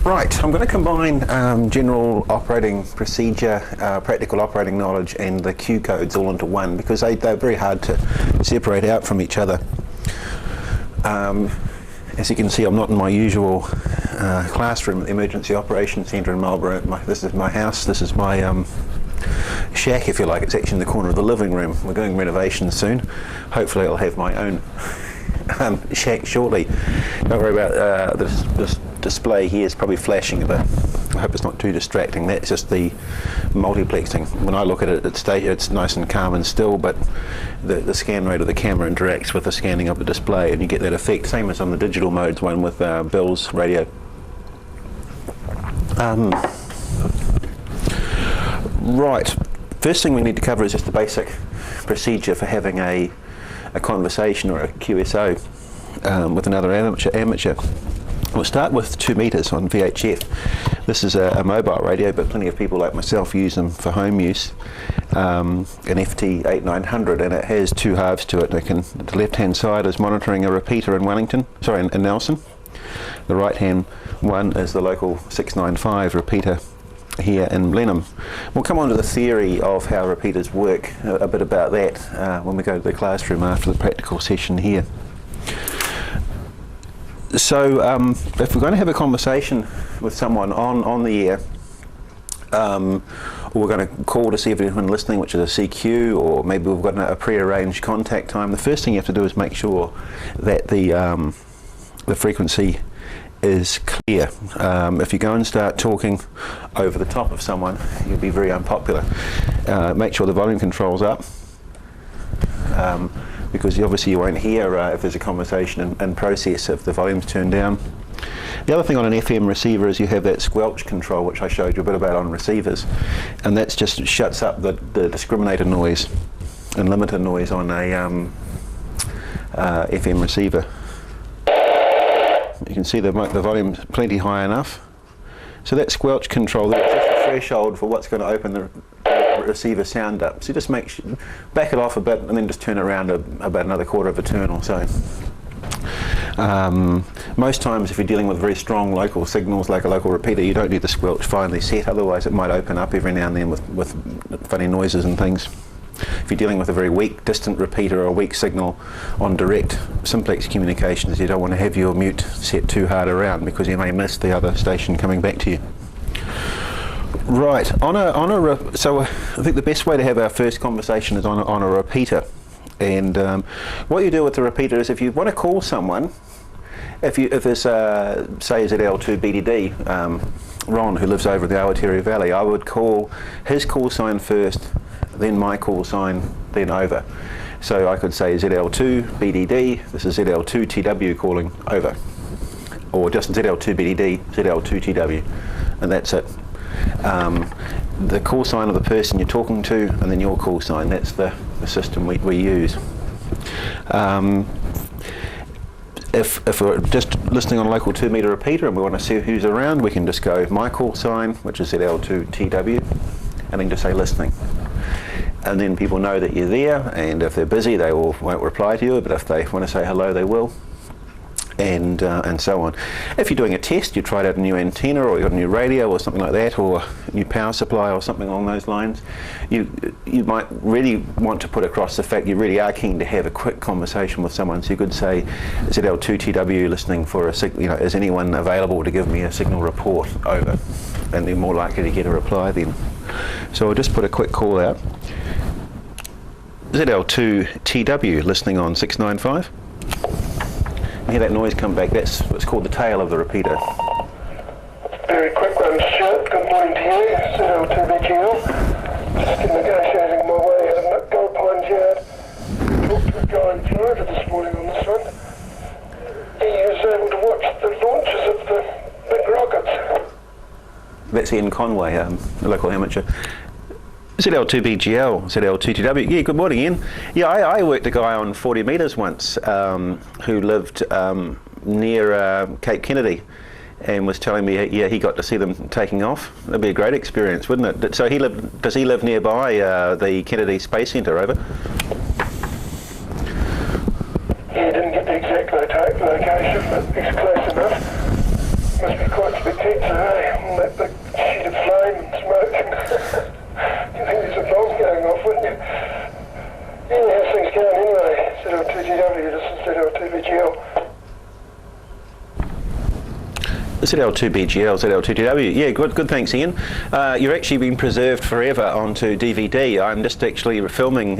Right, I'm going to combine general operating procedure, practical operating knowledge and the Q codes all into one because they're very hard to separate out from each other. As you can see, I'm not in my usual classroom at the Emergency Operations Centre in Marlborough. This is my house, this is my shack, if you like. It's actually in the corner of the living room. We're doing renovations soon. Hopefully I'll have my own shack shortly. Don't worry about this display here is probably flashing a bit. I hope it's not too distracting. That's just the multiplexing. When I look at it, it's nice and calm and still, but the scan rate of the camera interacts with the scanning of the display and you get that effect. Same as on the digital modes one with Bill's radio. Right, first thing we need to cover is just the basic procedure for having a conversation or a QSO with another amateur. We'll start with 2 meters on VHF. This is a mobile radio, but plenty of people like myself use them for home use. An FT8900, and it has 2 halves to it. The left-hand side is monitoring a repeater in in Nelson. The right-hand one is the local 695 repeater here in Blenheim. We'll come on to the theory of how repeaters work, a bit about that when we go to the classroom after the practical session here. So if we're going to have a conversation with someone on the air, or we're going to call to see if anyone listening, which is a CQ, or maybe we've got a pre-arranged contact time, the first thing you have to do is make sure that the frequency is clear. If you go and start talking over the top of someone, you'll be very unpopular. Make sure the volume control's up. Because obviously you won't hear if there's a conversation in process if the volume's turned down. The other thing on an FM receiver is you have that squelch control, which I showed you a bit about on receivers, and that just shuts up the discriminator noise and limiter noise on a FM receiver. You can see the volume's plenty high enough. So that squelch control there is just the threshold for what's going to open the receiver sound up. So just back it off a bit and then just turn it around about another quarter of a turn or so. Most times if you're dealing with very strong local signals like a local repeater, you don't need the squelch finely set, otherwise it might open up every now and then with funny noises and things. If you're dealing with a very weak distant repeater or a weak signal on direct simplex communications, you don't want to have your mute set too hard around because you may miss the other station coming back to you. Right, so I think the best way to have our first conversation is on a repeater. And what you do with the repeater is if you want to call someone, if there's say ZL2 BDD, Ron, who lives over the Awatere Valley, I would call his call sign first, then my call sign, then over. So I could say ZL2 BDD, this is ZL2 TW calling over. Or just ZL2 BDD, ZL2 TW, and that's it. The call sign of the person you're talking to, and then your call sign, that's the system we use. If we're just listening on a local 2 meter repeater and we want to see who's around, we can just go my call sign, which is ZL2 TW, and then just say listening. And then people know that you're there, and if they're busy they won't reply to you, but if they want to say hello they will. And so on. If you're doing a test, you tried out a new antenna or you've got a new radio or something like that, or a new power supply or something along those lines, you might really want to put across the fact you really are keen to have a quick conversation with someone. So you could say ZL2TW listening for a signal, is anyone available to give me a signal report, over, and they're more likely to get a reply then. So I'll just put a quick call out. ZL2TW listening on 695. Hear that noise come back, that's what's called the tail of the repeater. Very quick one, Stuart. Good morning to you. ZL2BGL. Just negotiating my way out of Gold Pines Yard. Talked to a guy in Florida this morning on this one. He was able to watch the launches of the big rockets. That's Ian Conway, a local amateur. ZL2BGL, ZL2TW. Yeah, good morning, Ian. Yeah, I worked a guy on 40 metres once who lived near Cape Kennedy and was telling me, yeah, he got to see them taking off. That'd be a great experience, wouldn't it? So does he live nearby the Kennedy Space Centre, over? Yeah, didn't get the exact location, but it's close enough. Must be quite spectacular, eh? All that big sheet of flame and smoke. You think there's a bomb going off, wouldn't you? Yeah, how's things going anyway? ZL2TW, this is ZL2BGL. ZL2BGL, ZL2TW. Yeah, good. Thanks, Ian. You're actually been preserved forever onto DVD. I'm just actually filming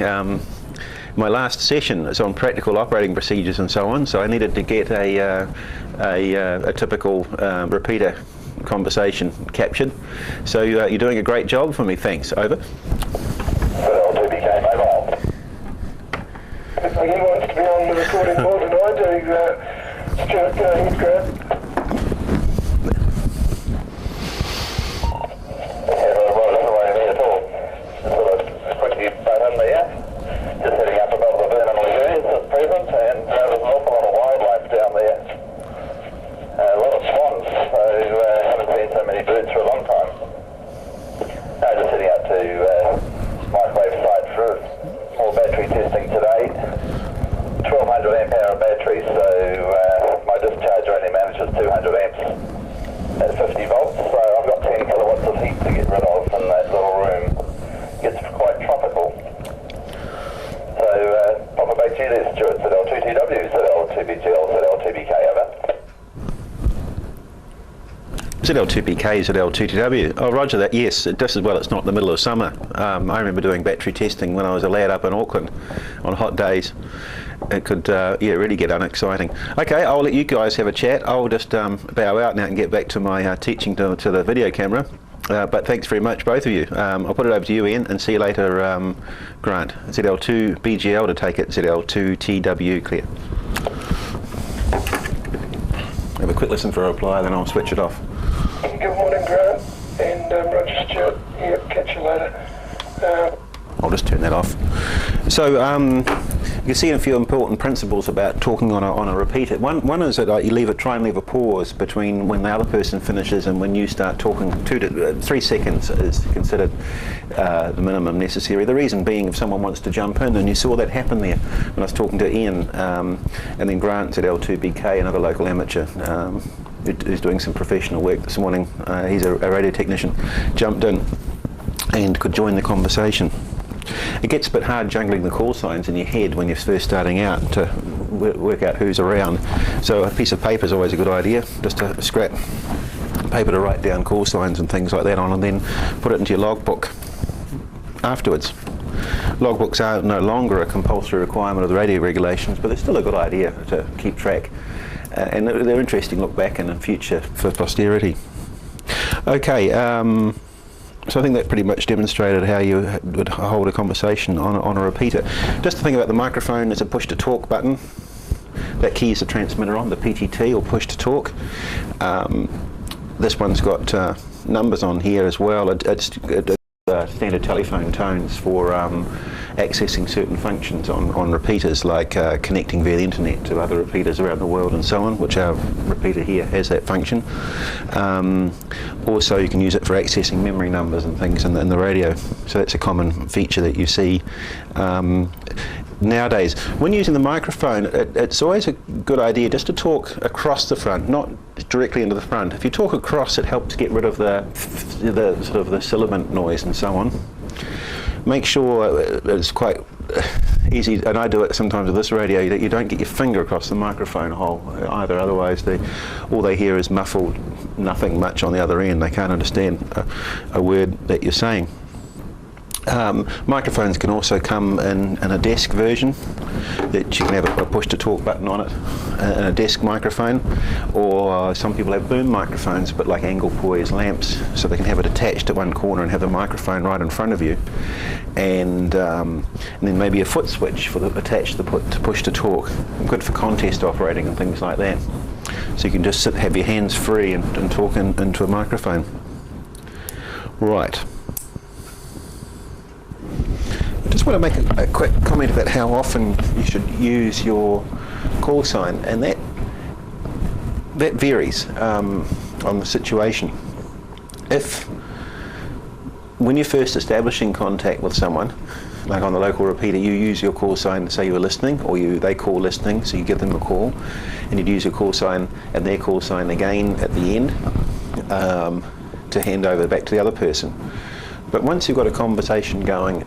my last session. It's on practical operating procedures and so on. So I needed to get a typical repeater conversation captured. So you're doing a great job for me. Thanks. Over. ZL2BK mobile. Looks like he wants to be on the recording more than I do. Stuart, go ahead, Grant. ZL2BK, ZL2TW. Oh, roger that. Yes, just as well. It's not the middle of summer. I remember doing battery testing when I was a lad up in Auckland on hot days. It could, really get unexciting. Okay, I'll let you guys have a chat. I'll just bow out now and get back to my teaching to the video camera. But thanks very much, both of you. I'll put it over to you, Ian, and see you later, Grant. ZL2BGL to take it. ZL2TW clear. Have a quick listen for a reply, then I'll switch it off. Good morning, Grant, and Roger Stewart. Yep, catch you later. I'll just turn that off. So you can see a few important principles about talking on a repeater. One is that you try and leave a pause between when the other person finishes and when you start talking. 2 to 3 seconds is considered the minimum necessary. The reason being, if someone wants to jump in, and you saw that happen there when I was talking to Ian, and then Grant at L2BK, another local amateur, who's doing some professional work this morning. He's a radio technician, jumped in and could join the conversation. It gets a bit hard jungling the call signs in your head when you're first starting out to work out who's around. So a piece of paper is always a good idea, just a scrap paper to write down call signs and things like that on, and then put it into your logbook afterwards. Logbooks are no longer a compulsory requirement of the radio regulations, but they're still a good idea to keep track. And they're interesting to look back in future for posterity. Okay, so I think that pretty much demonstrated how you would hold a conversation on a repeater. Just to think about the microphone, there's a push to talk button. That keys the transmitter on, the PTT or push to talk. This one's got numbers on here as well. It's standard telephone tones for accessing certain functions on repeaters, like connecting via the internet to other repeaters around the world and so on, which our repeater here has that function. Also, you can use it for accessing memory numbers and things in the radio. So that's a common feature that you see nowadays. When using the microphone, it's always a good idea just to talk across the front, not directly into the front. If you talk across, it helps get rid of the sort of the sibilant noise and so on. Make sure it's quite easy, and I do it sometimes with this radio, that you don't get your finger across the microphone hole either, otherwise all they hear is muffled, nothing much on the other end. They can't understand a word that you're saying. Microphones can also come in a desk version, that you can have a push to talk button on it, and a desk microphone, or some people have boom microphones, but like angle poise lamps, so they can have it attached at one corner and have the microphone right in front of you, and then maybe a foot switch for attached to push to talk. Good for contest operating and things like that. So you can just have your hands free and talk into a microphone. Right. I just want to make a quick comment about how often you should use your call sign, and that varies on the situation. If when you're first establishing contact with someone, like on the local repeater, you use your call sign to say you were listening, or they call listening, so you give them a call, and you'd use your call sign and their call sign again at the end to hand over back to the other person. But once you've got a conversation going,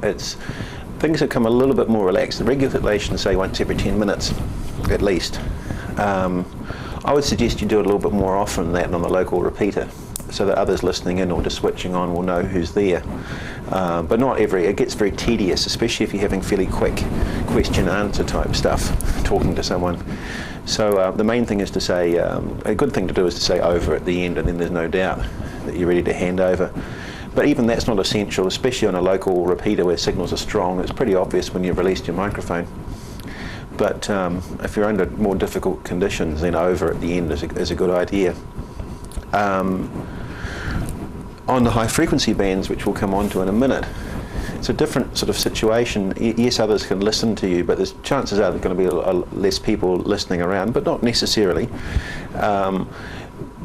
things have come a little bit more relaxed. The regulations say once every 10 minutes, at least. I would suggest you do it a little bit more often than that on the local repeater, so that others listening in or just switching on will know who's there. But not it gets very tedious, especially if you're having fairly quick question-answer type stuff, talking to someone. So the main thing is to say, a good thing to do is to say over at the end, and then there's no doubt that you're ready to hand over. But even that's not essential, especially on a local repeater where signals are strong. It's pretty obvious when you've released your microphone. But if you're under more difficult conditions, then over at the end is a good idea. On the high frequency bands, which we'll come on to in a minute, it's a different sort of situation. Yes, others can listen to you, but there's chances are there's going to be less people listening around, but not necessarily.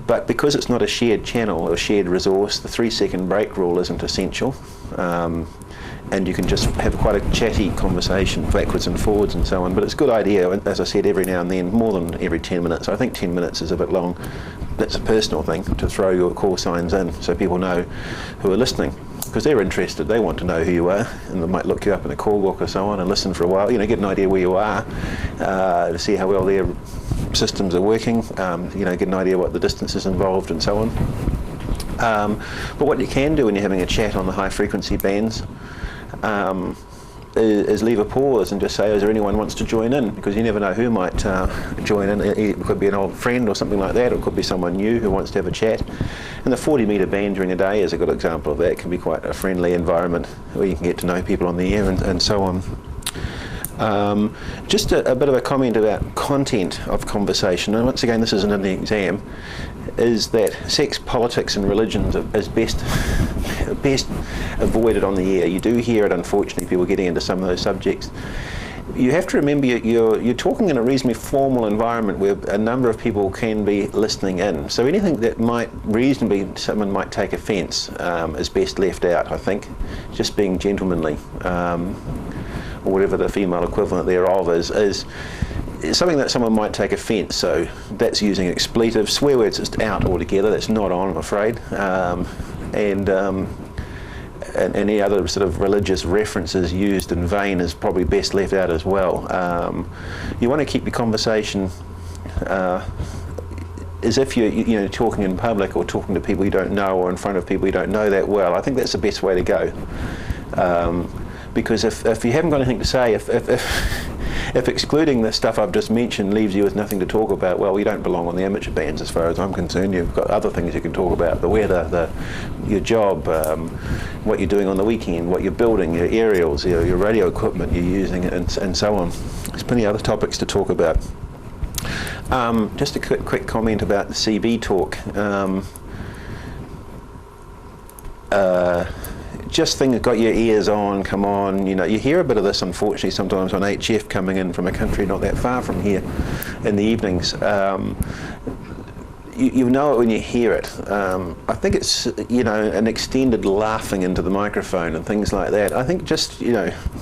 But because it's not a shared channel or shared resource, the 3-second break rule isn't essential. And you can just have quite a chatty conversation backwards and forwards and so on. But it's a good idea, as I said, every now and then, more than every 10 minutes. I think 10 minutes is a bit long. That's a personal thing, to throw your call signs in so people know who are listening. Because they're interested, they want to know who you are, and they might look you up in a call book or so on and listen for a while, get an idea where you are, to see how well their systems are working, get an idea what the distance is involved and so on. But what you can do when you're having a chat on the high frequency bands is leave a pause and just say, is there anyone who wants to join in? Because you never know who might join in. It could be an old friend or something like that, or it could be someone new who wants to have a chat. And the 40-metre band during the day is a good example of that. It can be quite a friendly environment where you can get to know people on the air and so on. Just a bit of a comment about content of conversation, and once again this isn't in the exam, is that sex, politics and religions is best avoided on the air. You do hear it, unfortunately, people getting into some of those subjects. You have to remember you're talking in a reasonably formal environment where a number of people can be listening in. So anything that someone might take offence is best left out, I think. Just being gentlemanly. Or whatever the female equivalent thereof is something that someone might take offence. So that's using expletives, swear words is out altogether. That's not on, I'm afraid. And any other sort of religious references used in vain is probably best left out as well. You want to keep your conversation as if you're talking in public or talking to people you don't know or in front of people you don't know that well. I think that's the best way to go. Because if you haven't got anything to say, if excluding the stuff I've just mentioned leaves you with nothing to talk about, well, you don't belong on the amateur bands as far as I'm concerned. You've got other things you can talk about: the weather, your job, what you're doing on the weekend, what you're building, your aerials, your radio equipment you're using, and so on. There's plenty of other topics to talk about. Just a quick comment about the CB talk. Just things got your ears on, come on, you hear a bit of this unfortunately sometimes on HF coming in from a country not that far from here in the evenings. You know it when you hear it. I think it's, an extended laughing into the microphone and things like that. I think just,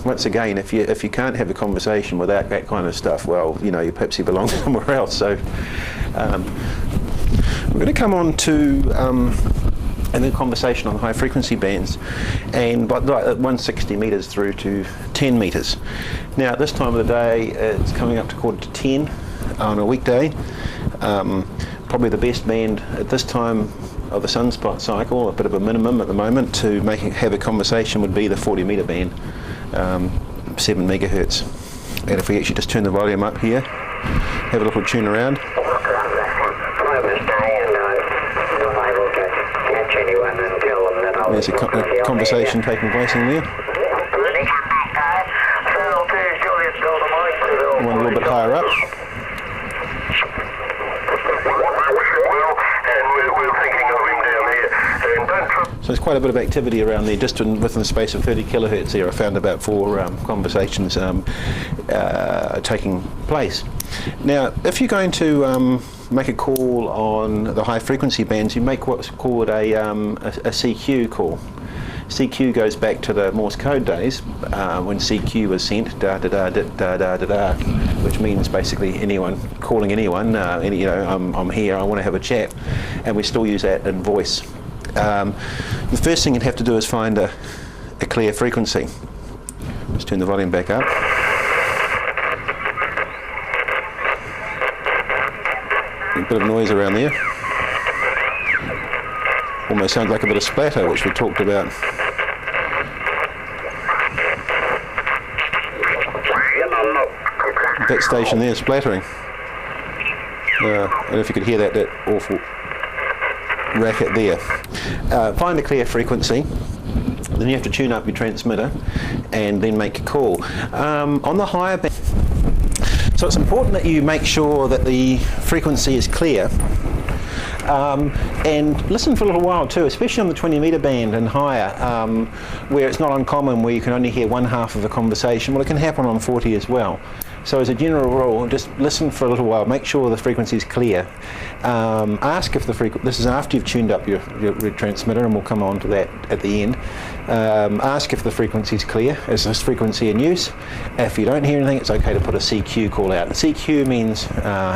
once again, if you can't have a conversation without that kind of stuff, well, you perhaps you belong somewhere else. So we're going to come on to and then conversation on high frequency bands, and like 160 metres through to 10 metres. Now at this time of the day it's coming up to 9:45 on a weekday. Probably the best band at this time of the sunspot cycle, a bit of a minimum at the moment to have a conversation, would be the 40-metre band, 7 megahertz. And if we actually just turn the volume up here, have a little tune around. There's a conversation taking place in there. One a little bit higher up. So there's quite a bit of activity around there, just within the space of 30 kilohertz there. I found about 4 conversations taking place. Now, if you're going to make a call on the high frequency bands, you make what's called a CQ call. CQ goes back to the Morse code days when CQ was sent, da da da da da da da da, which means basically anyone calling anyone, I'm here, I want to have a chat, and we still use that in voice. The first thing you'd have to do is find a clear frequency. Let's turn the volume back up. A bit of noise around there. Almost sounds like a bit of splatter, which we talked about. That station there is splattering. And if you could hear that awful racket there. Find a clear frequency. Then you have to tune up your transmitter and then make a call. On the higher band, so it's important that you make sure that the frequency is clear. And listen for a little while too, especially on the 20 metre band and higher, where it's not uncommon where you can only hear one half of a conversation. Well, it can happen on 40 as well. So as a general rule, just listen for a little while, make sure the frequency is clear. Ask if this is after you've tuned up your transmitter, and we'll come on to that at the end. Ask if the frequency is clear. Is this frequency in use? If you don't hear anything, it's okay to put a CQ call out. CQ means,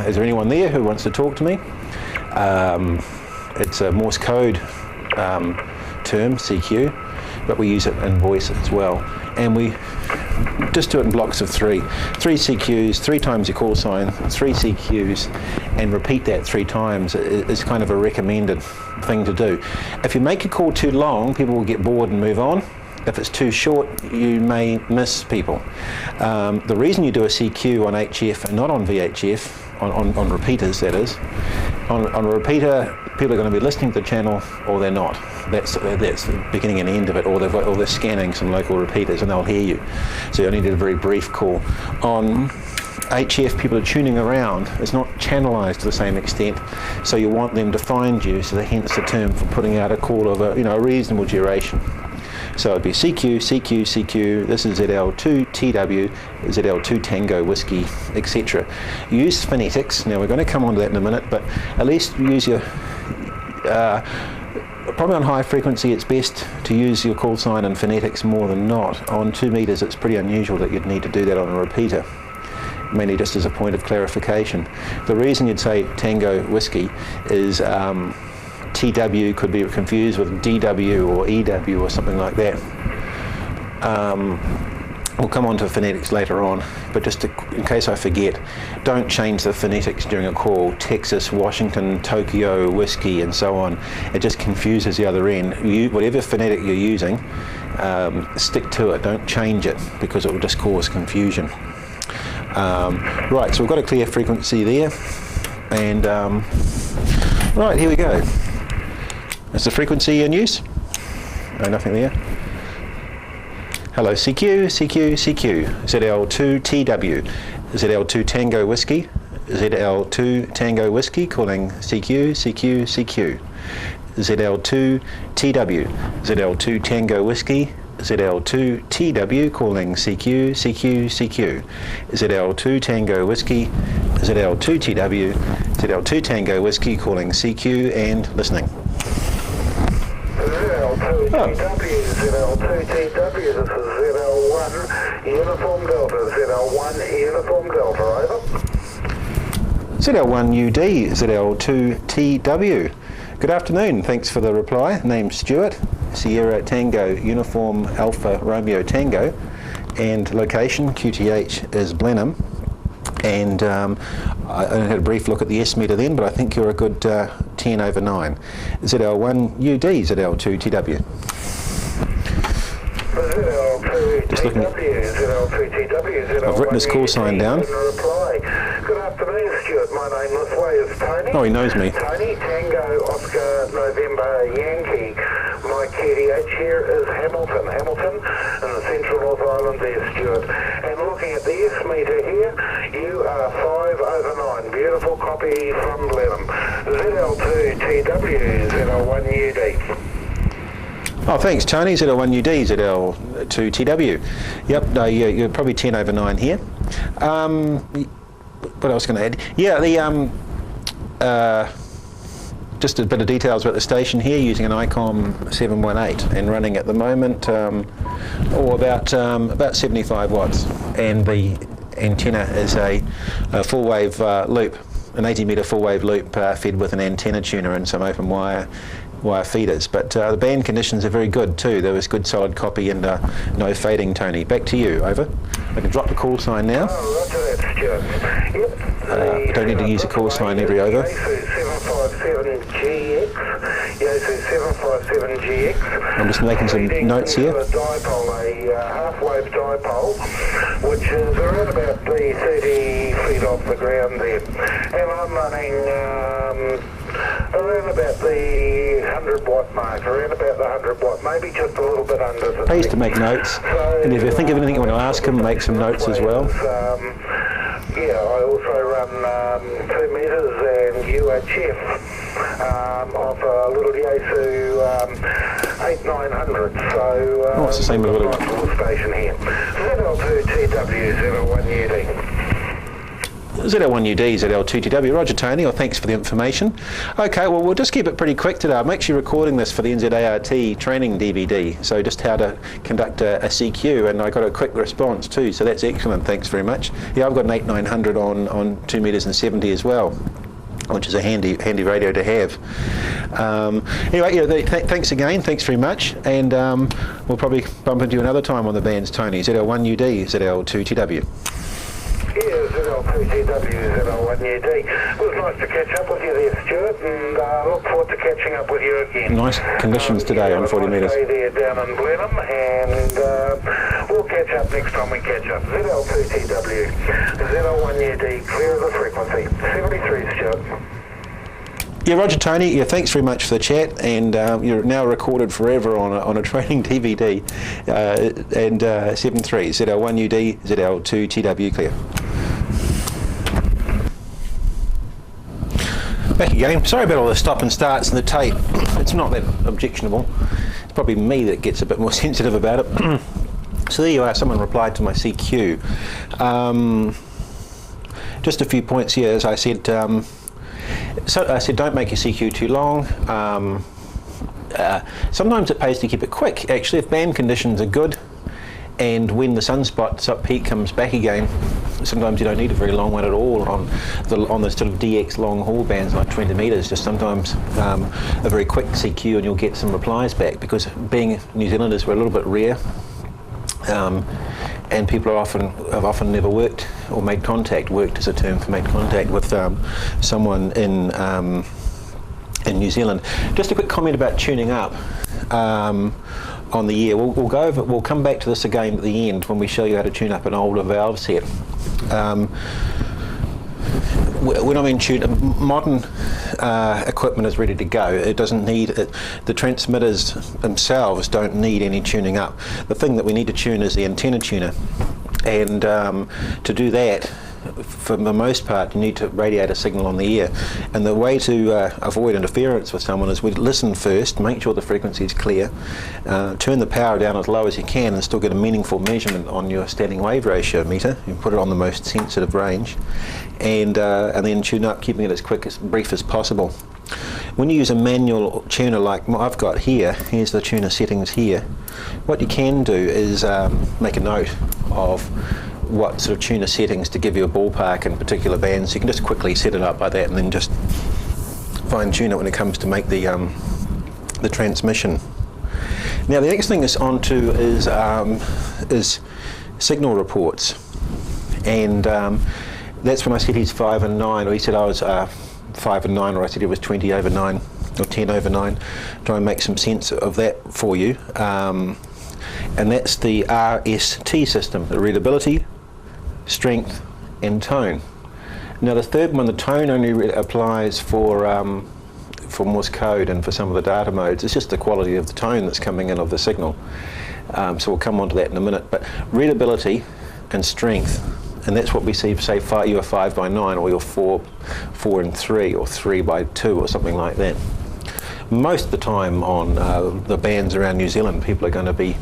is there anyone there who wants to talk to me? It's a Morse code term, CQ, but we use it in voice as well. And we just do it in blocks of 3. 3 CQs, 3 times your call sign, 3 CQs, and repeat that 3 times is kind of a recommended thing to do. If you make a call too long, people will get bored and move on. If it's too short, you may miss people. The reason you do a CQ on HF and not on VHF, on repeaters that is, on a repeater, people are going to be listening to the channel or they're not. That's the beginning and end of it, or they're scanning some local repeaters and they'll hear you. So you only need a very brief call. On HF, people are tuning around. It's not channelized to the same extent, so you want them to find you, so hence the term for putting out a call of a reasonable duration. So it'd be CQ, CQ, CQ, this is ZL2 TW, ZL2 Tango Whiskey, etc. Use phonetics. Now we're going to come on to that in a minute, but at least use your, probably on high frequency it's best to use your call sign and phonetics more than not. On 2 meters it's pretty unusual that you'd need to do that on a repeater, mainly just as a point of clarification. The reason you'd say Tango Whiskey is TW could be confused with DW or EW or something like that. We'll come on to phonetics later on, but just in case I forget, don't change the phonetics during a call. Texas, Washington, Tokyo, Whiskey, and so on. It just confuses the other end. Whatever phonetic you're using, stick to it. Don't change it, because it will just cause confusion. Right, so we've got a clear frequency there, and right, here we go. Is the frequency in use? No, nothing there. Hello, CQ, CQ, CQ, ZL2 TW, ZL2 Tango Whiskey, ZL2 Tango Whiskey calling CQ, CQ, CQ, ZL2 TW, ZL2 Tango Whiskey, ZL2 TW calling CQ, CQ, CQ, ZL2 Tango Whiskey, ZL2 TW, ZL2 Tango Whiskey calling CQ and listening. ZL2 TW, ZL2 TW, this is ZL1 Uniform Delta, ZL1 Uniform Delta, over. ZL1 UD, ZL2 TW. Good afternoon, thanks for the reply. Name's Stuart, Sierra Tango Uniform Alpha Romeo Tango, and location QTH is Blenheim. And I only had a brief look at the S meter then, but I think you're a good 10 over 9. ZL1 UD, ZL2 TW. Just looking at, I've written his call sign down. Good afternoon, Stuart. My name this way is Tony. Oh, he knows me. Tony, Tango, Oscar, November, Yankee. My QTH here is Hamilton in the Central North Island there, Stuart. And looking at the S meter here, you are 5 over 9. Beautiful copy from Blenheim. ZL2 TW, ZL1 UD. Oh, thanks, Tony. ZL1 UD, ZL2 TW. Yep, no, you're probably 10 over 9 here. What else can I add? Yeah, the just a bit of details about the station here, using an ICOM 718 and running at the moment about 75 watts, and the antenna is a full wave loop, an 80 metre full wave loop fed with an antenna tuner and some open wire feeders. But the band conditions are very good too. There was good solid copy and no fading. Tony, back to you. Over. I can drop the call sign now. Roger that, Stuart. Yep. Don't need to use a call sign every over. I'm just making some notes here. A half-wave dipole, which is around about 30 feet off the ground there. And I'm running around about the 100 watt mark, around about the 100 watt, maybe just a little bit under. I used to make notes, and if you think of anything you want to ask him, make some notes as well. Yeah, I also run 2 meters and UHF off a little Yaesu 8900. So it's the same as what station here. ZL2TW 01UD. ZL1UD, ZL2TW. Roger, Tony. Well, thanks for the information. Okay, well, we'll just keep it pretty quick today. I'm actually recording this for the NZART training DVD, so just how to conduct a CQ, and I got a quick response too, so that's excellent. Thanks very much. Yeah, I've got an 8900 on 2 meters and 70 as well, which is a handy radio to have. Anyway, yeah, thanks again. Thanks very much, and we'll probably bump into you another time on the bands, Tony. ZL1UD, ZL2TW. Yeah, ZL2TW, ZL1UD. It was nice to catch up with you there, Stuart, and look forward to catching up with you again. Nice conditions today on 40 metres. Stay there down in Blenheim, and we'll catch up next time we catch up. ZL2TW, ZL1UD, clear of the frequency. 73, Stuart. Yeah, Roger, Tony. Yeah, thanks very much for the chat, and you're now recorded forever on a training DVD. And 73 ZL1UD, ZL2TW, clear. Back again. Sorry about all the stop and starts and the tape. It's not that objectionable. It's probably me that gets a bit more sensitive about it. So there you are. Someone replied to my CQ. Just a few points here, as I said. So I said, don't make your CQ too long. Sometimes it pays to keep it quick. Actually, if band conditions are good, and when the sunspot peak comes back again, sometimes you don't need a very long one at all on the sort of DX long haul bands like 20 metres. Just sometimes a very quick CQ and you'll get some replies back, because being New Zealanders, we're a little bit rare. And people have often never worked or made contact. Worked is a term for made contact with someone in New Zealand. Just a quick comment about tuning up on the year. We'll go over. We'll come back to this again at the end when we show you how to tune up an older valve set. When I mean modern equipment is ready to go. It doesn't need it. The transmitters themselves don't need any tuning up. The thing that we need to tune is the antenna tuner, and to do that, for the most part, you need to radiate a signal on the ear. And the way to avoid interference with someone is we listen first, make sure the frequency is clear, turn the power down as low as you can, and still get a meaningful measurement on your standing wave ratio meter. You put it on the most sensitive range, and then tune up, keeping it as quick, as brief as possible. When you use a manual tuner like I've got here, here's the tuner settings here. What you can do is make a note of what sort of tuner settings to give you a ballpark in particular bands. You can just quickly set it up by that, and then just fine tune it when it comes to make the transmission. Now the next thing is onto is signal reports, and that's when I said he's 5 and 9, or he said I was 5 and 9, or I said it was 20 over 9 or 10 over 9. Try and make some sense of that for you. And that's the RST system, the readability, strength and tone. Now the third one, the tone, only applies for Morse code and for some of the data modes. It's just the quality of the tone that's coming in of the signal. So we'll come on to that in a minute. But readability and strength, and that's what we see, say you're 5 by 9, or you're 4 and 3, or 3 by 2, or something like that. Most of the time on the bands around New Zealand, people are going to be,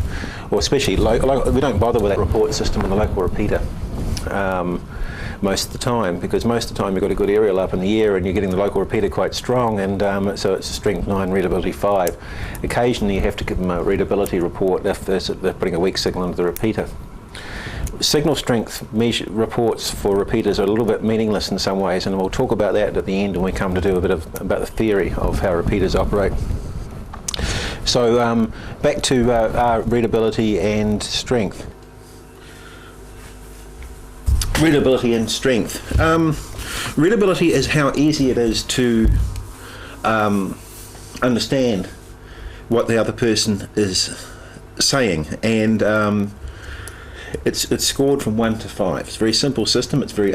or especially we don't bother with that report system on the local repeater. most of the time, because most of the time you've got a good aerial up in the air and you're getting the local repeater quite strong, and so it's strength 9, readability 5. Occasionally you have to give them a readability report if they're putting a weak signal into the repeater. Signal strength reports for repeaters are a little bit meaningless in some ways, and we'll talk about that at the end when we come to do a bit about the theory of how repeaters operate. So back to our readability and strength. Readability and strength. Readability is how easy it is to understand what the other person is saying, and it's scored from 1 to 5. It's a very simple system. It's very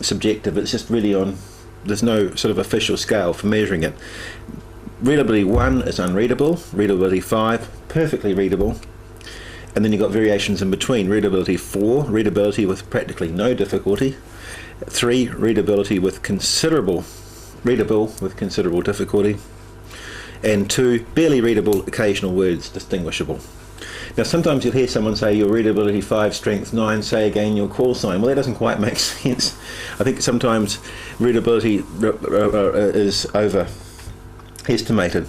subjective. It's just really there's no sort of official scale for measuring it. Readability 1 is unreadable. Readability 5, perfectly readable. And then you've got variations in between. Readability 4, readability with practically no difficulty. 3, readable with considerable difficulty. And 2, barely readable, occasional words distinguishable. Now sometimes you'll hear someone say your readability 5, strength 9, say again your call sign. Well, that doesn't quite make sense. I think sometimes readability is overestimated.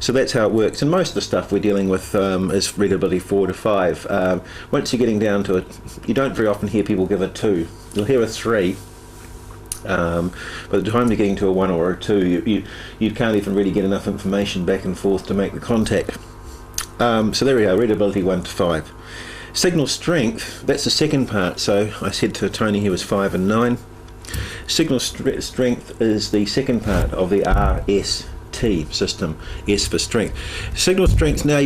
So that's how it works. And most of the stuff we're dealing with is readability 4 to 5. Once you're getting down to it, you don't very often hear people give a 2. You'll hear a 3. By the time you're getting to a 1 or a 2, you can't even really get enough information back and forth to make the contact. So there we are, readability 1 to 5. Signal strength, that's the second part. So I said to Tony he was 5 and 9. Signal strength is the second part of the RST system, S for strength. Signal strength, now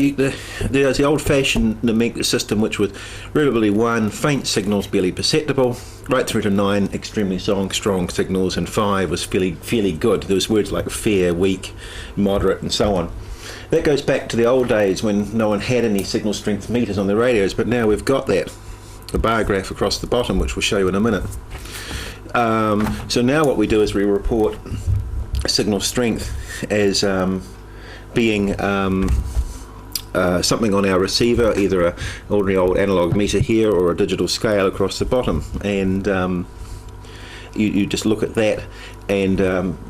there's the old-fashioned system, which was readability 1, faint signals barely perceptible, right through to 9, extremely strong signals, and 5 was fairly good. There was words like fair, weak, moderate, and so on. That goes back to the old days when no one had any signal strength meters on the radios, but now we've got that, a bar graph across the bottom, which we'll show you in a minute. So now what we do is we report signal strength as being something on our receiver, either an ordinary old analog meter here or a digital scale across the bottom, and you just look at that and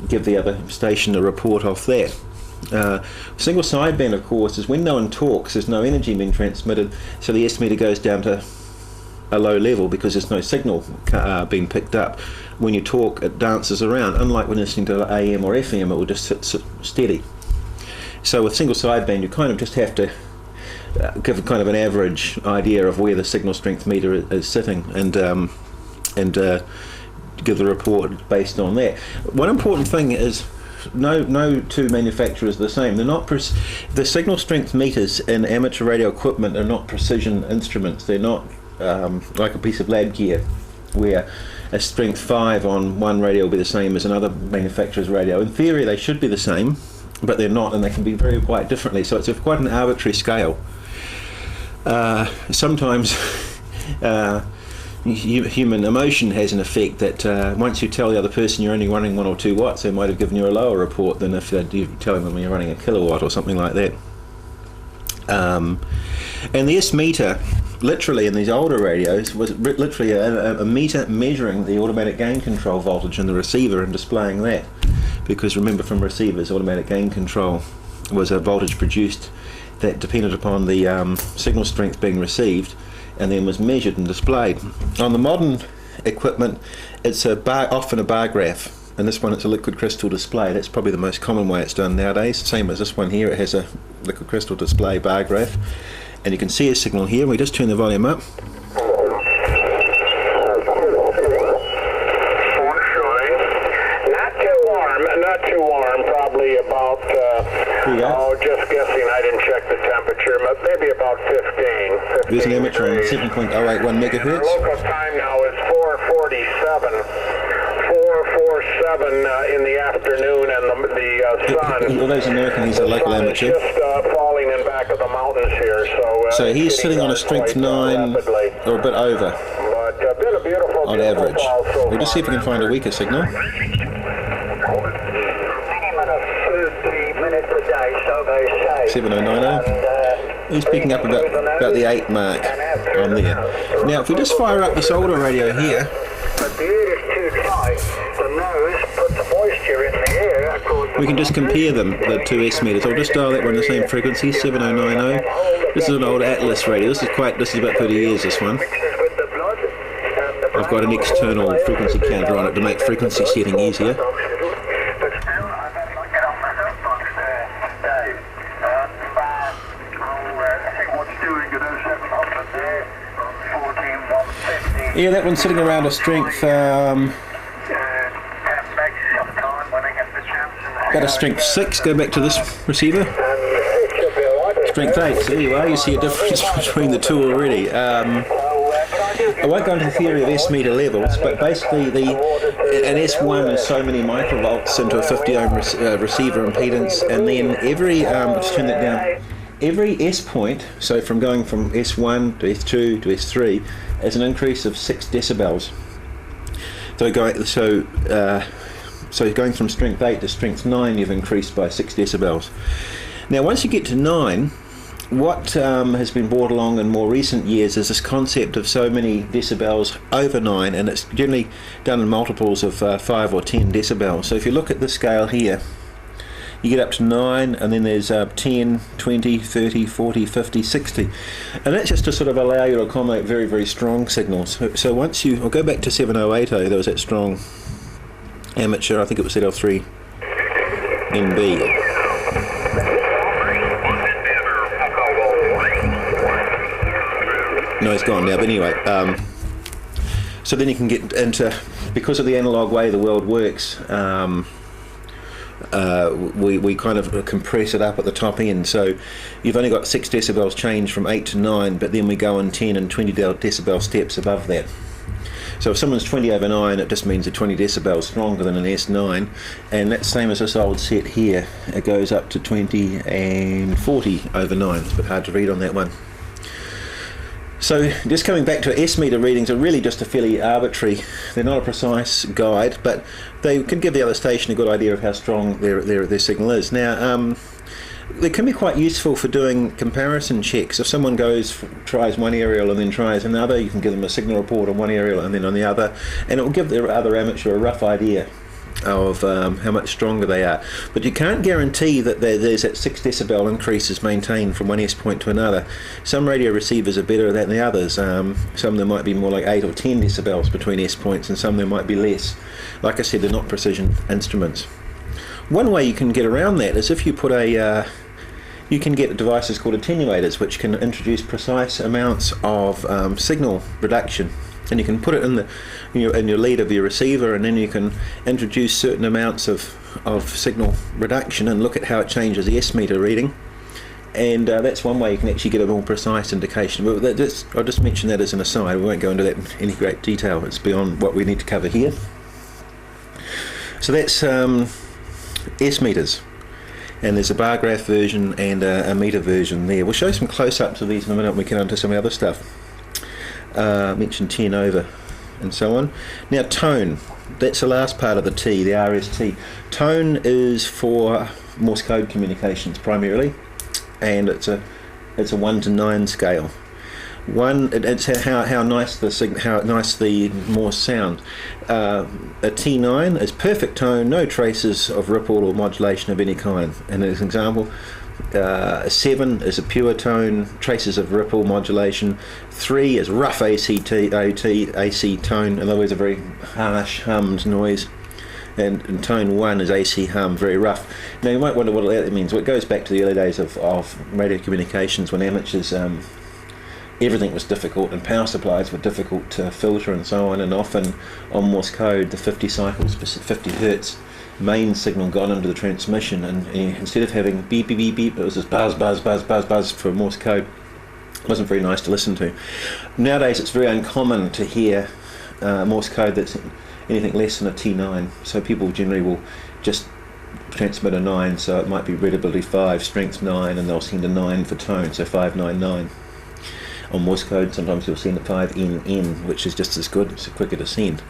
give the other station a report off that. Single sideband, of course, is when no one talks, there's no energy being transmitted, so the estimator goes down to a low level because there's no signal being picked up. When you talk, it dances around. Unlike when listening to AM or FM, it will just sit steady. So with single sideband, you kind of just have to give a kind of an average idea of where the signal strength meter is sitting, and give the report based on that. One important thing is no two manufacturers are the same. They're not the signal strength meters in amateur radio equipment are not precision instruments. They're not like a piece of lab gear where a strength 5 on one radio will be the same as another manufacturer's radio. In theory they should be the same, but they're not, and they can be very quite differently, so it's quite an arbitrary scale. Sometimes human emotion has an effect that once you tell the other person you're only running 1 or 2 watts, they might have given you a lower report than if you're telling them you're running a kilowatt or something like that. And the S meter, literally in these older radios, was literally a meter measuring the automatic gain control voltage in the receiver and displaying that, because remember, from receivers, automatic gain control was a voltage produced that depended upon the signal strength being received and then was measured and displayed. On the modern equipment, it's often a bar graph, and this one it's a liquid crystal display. That's probably the most common way it's done nowadays. Same as this one here, it has a liquid crystal display bar graph, and you can see a signal here. We just turn the volume up. Not too warm, probably about, just guessing, I didn't check the temperature, but maybe about 15. There's an amateur on 7.081 megahertz. Local time now is 4:47 in the afternoon, and the sun. All those American, he's a local amateur. Just falling in back of the mountains here, so he's sitting on a strength 9 or a bit over, but been a beautiful on average. So We'll just see if we can find a weaker signal. minutes a day, so they say. 7090. He's picking up about the 8 mark on there. Now, if we just fire up this older radio here, But the air is too tight. The nose puts the moisture in the air. we can just compare them, the two S meters. I'll just dial that one the same frequency, 7090. This is an old Atlas radio. This is about 30 years, this one. I've got an external frequency counter on it to make frequency setting easier. Yeah, that one's sitting around a strength, about a strength 6. Go back to this receiver. Strength 8. So there you are. You see a difference between the two already. I won't go into the theory of S meter levels, but basically an S1 is so many microvolts into a 50 ohm receiver impedance, and then every, just turn that down, every S point, so from going from S1 to S2 to S3, is an increase of 6 decibels. So going from strength 8 to strength 9, you've increased by 6 decibels. Now once you get to 9, what has been brought along in more recent years is this concept of so many decibels over 9, and it's generally done in multiples of 5 or 10 decibels. So if you look at the scale here, you get up to 9, and then there's 10, 20, 30, 40, 50, 60. And that's just to sort of allow you to accommodate very, very strong signals. So once I'll go back to 7080, there was that strong amateur, I think it was ZL3 NB. No, it's gone now, but anyway, so then you can get into, because of the analog way the world works, we kind of compress it up at the top end, so you've only got 6 decibels change from 8 to 9, but then we go on 10 and 20 decibel steps above that. So if someone's 20 over 9, it just means they're 20 decibels stronger than an S9, and that's same as this old set here. It goes up to 20 and 40 over 9. It's a bit hard to read on that one. So just coming back to S meter readings are really just a fairly arbitrary, they're not a precise guide, but they can give the other station a good idea of how strong their signal is. Now they can be quite useful for doing comparison checks. If someone tries one aerial and then tries another, you can give them a signal report on one aerial and then on the other, and it will give the other amateur a rough idea of how much stronger they are. But you can't guarantee that there's that 6 decibel increase is maintained from one S point to another. Some radio receivers are better than the others. Some there might be more like 8 or 10 decibels between S points, and some there might be less. Like I said, they're not precision instruments. One way you can get around that is if you put you can get devices called attenuators, which can introduce precise amounts of signal reduction. And you can put it in your lead of your receiver, and then you can introduce certain amounts of signal reduction and look at how it changes the S meter reading. And that's one way you can actually get a more precise indication. But I'll just mention that as an aside. We won't go into that in any great detail. It's beyond what we need to cover here. So that's S meters. And there's a bar graph version and a meter version there. We'll show some close-ups of these in a minute when we get onto some of the other stuff. Mentioned 10 over and so on. Now tone, that's the last part of the T, the RST. Tone is for Morse code communications primarily, and it's a 1 to 9 scale. It's how nice the Morse sound. A T9 is perfect tone, no traces of ripple or modulation of any kind. And as an example, a 7 is a pure tone, traces of ripple modulation. 3 is rough AC tone, in other words a very harsh hummed noise. And tone 1 is AC hum, very rough. Now you might wonder what that means. Well, it goes back to the early days of radio communications when amateurs, everything was difficult and power supplies were difficult to filter and so on, and often on Morse code the 50 cycles, 50 hertz main signal got into the transmission, and instead of having beep beep beep beep, it was just buzz buzz buzz buzz buzz for Morse code. It wasn't very nice to listen to. Nowadays it's very uncommon to hear Morse code that's anything less than a T9, so people generally will just transmit a 9, so it might be readability 5, strength 9, and they'll send a 9 for tone, so 599. On Morse code sometimes you'll send a 5NN, which is just as good, it's quicker to send.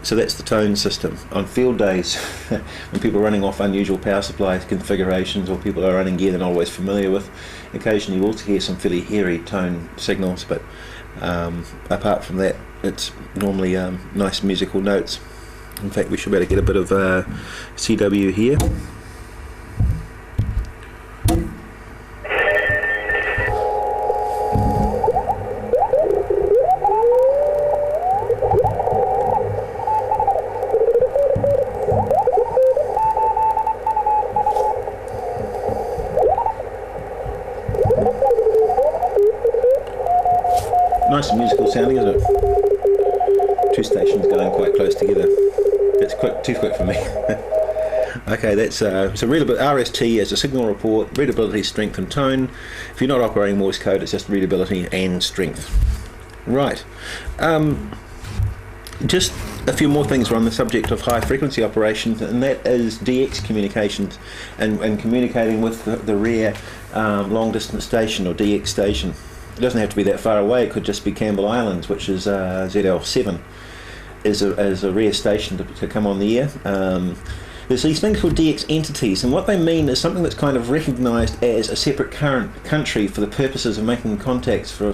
So that's the tone system. On field days, when people are running off unusual power supply configurations, or people are running gear they're not always familiar with, occasionally you also hear some fairly hairy tone signals, but apart from that, it's normally nice musical notes. In fact, we should be able to get a bit of CW here. Nice and musical sounding, isn't it? Two stations going quite close together. That's too quick for me. Okay, that's so RST is a signal report, readability, strength and tone. If you're not operating Morse code, it's just readability and strength. Right. Just a few more things on the subject of high frequency operations, and that is DX communications and communicating with the rear long distance station, or DX station. It doesn't have to be that far away. It could just be Campbell Islands, which is ZL7, is a rear station to come on the air. There's these things called DX entities, and what they mean is something that's kind of recognised as a separate country for the purposes of making contacts for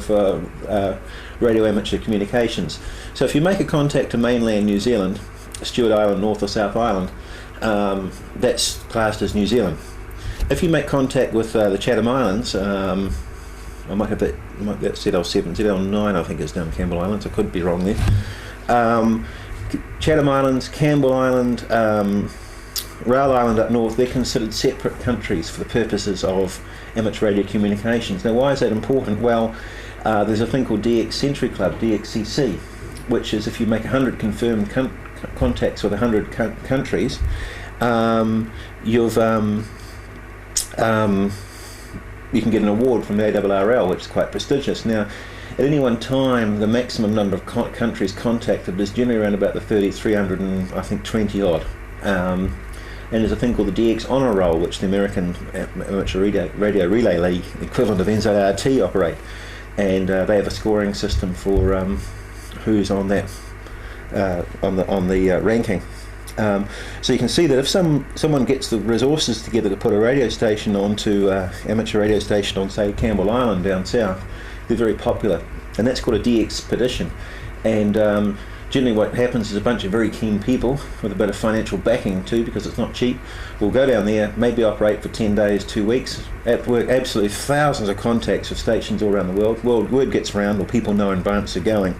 radio amateur communications. So if you make a contact to mainland New Zealand, Stewart Island, North or South Island, that's classed as New Zealand. If you make contact with the Chatham Islands, I might have that ZL7, ZL9 I think is down Campbell Islands, I could be wrong there. Chatham Islands, Campbell Island, Rail Island up north, they're considered separate countries for the purposes of amateur radio communications. Now why is that important? Well, there's a thing called DX Century Club, DXCC, which is if you make 100 confirmed contacts with 100 countries, you can get an award from the ARRL, which is quite prestigious. Now, at any one time, the maximum number of countries contacted is generally around about the 300 and I think 20 odd. And there's a thing called the DX Honor Roll, which the American Amateur Radio Relay League, the equivalent of NZART, operate. And they have a scoring system for who's on that on the ranking. So you can see that if someone gets the resources together to put a radio station onto amateur radio station on, say, Campbell Island down south, they're very popular, and that's called a DXpedition. And generally what happens is a bunch of very keen people with a bit of financial backing too, because it's not cheap, will go down there, maybe operate for 10 days, 2 weeks, work absolutely thousands of contacts with stations all around the world. Word gets around, or people know in advance they're going.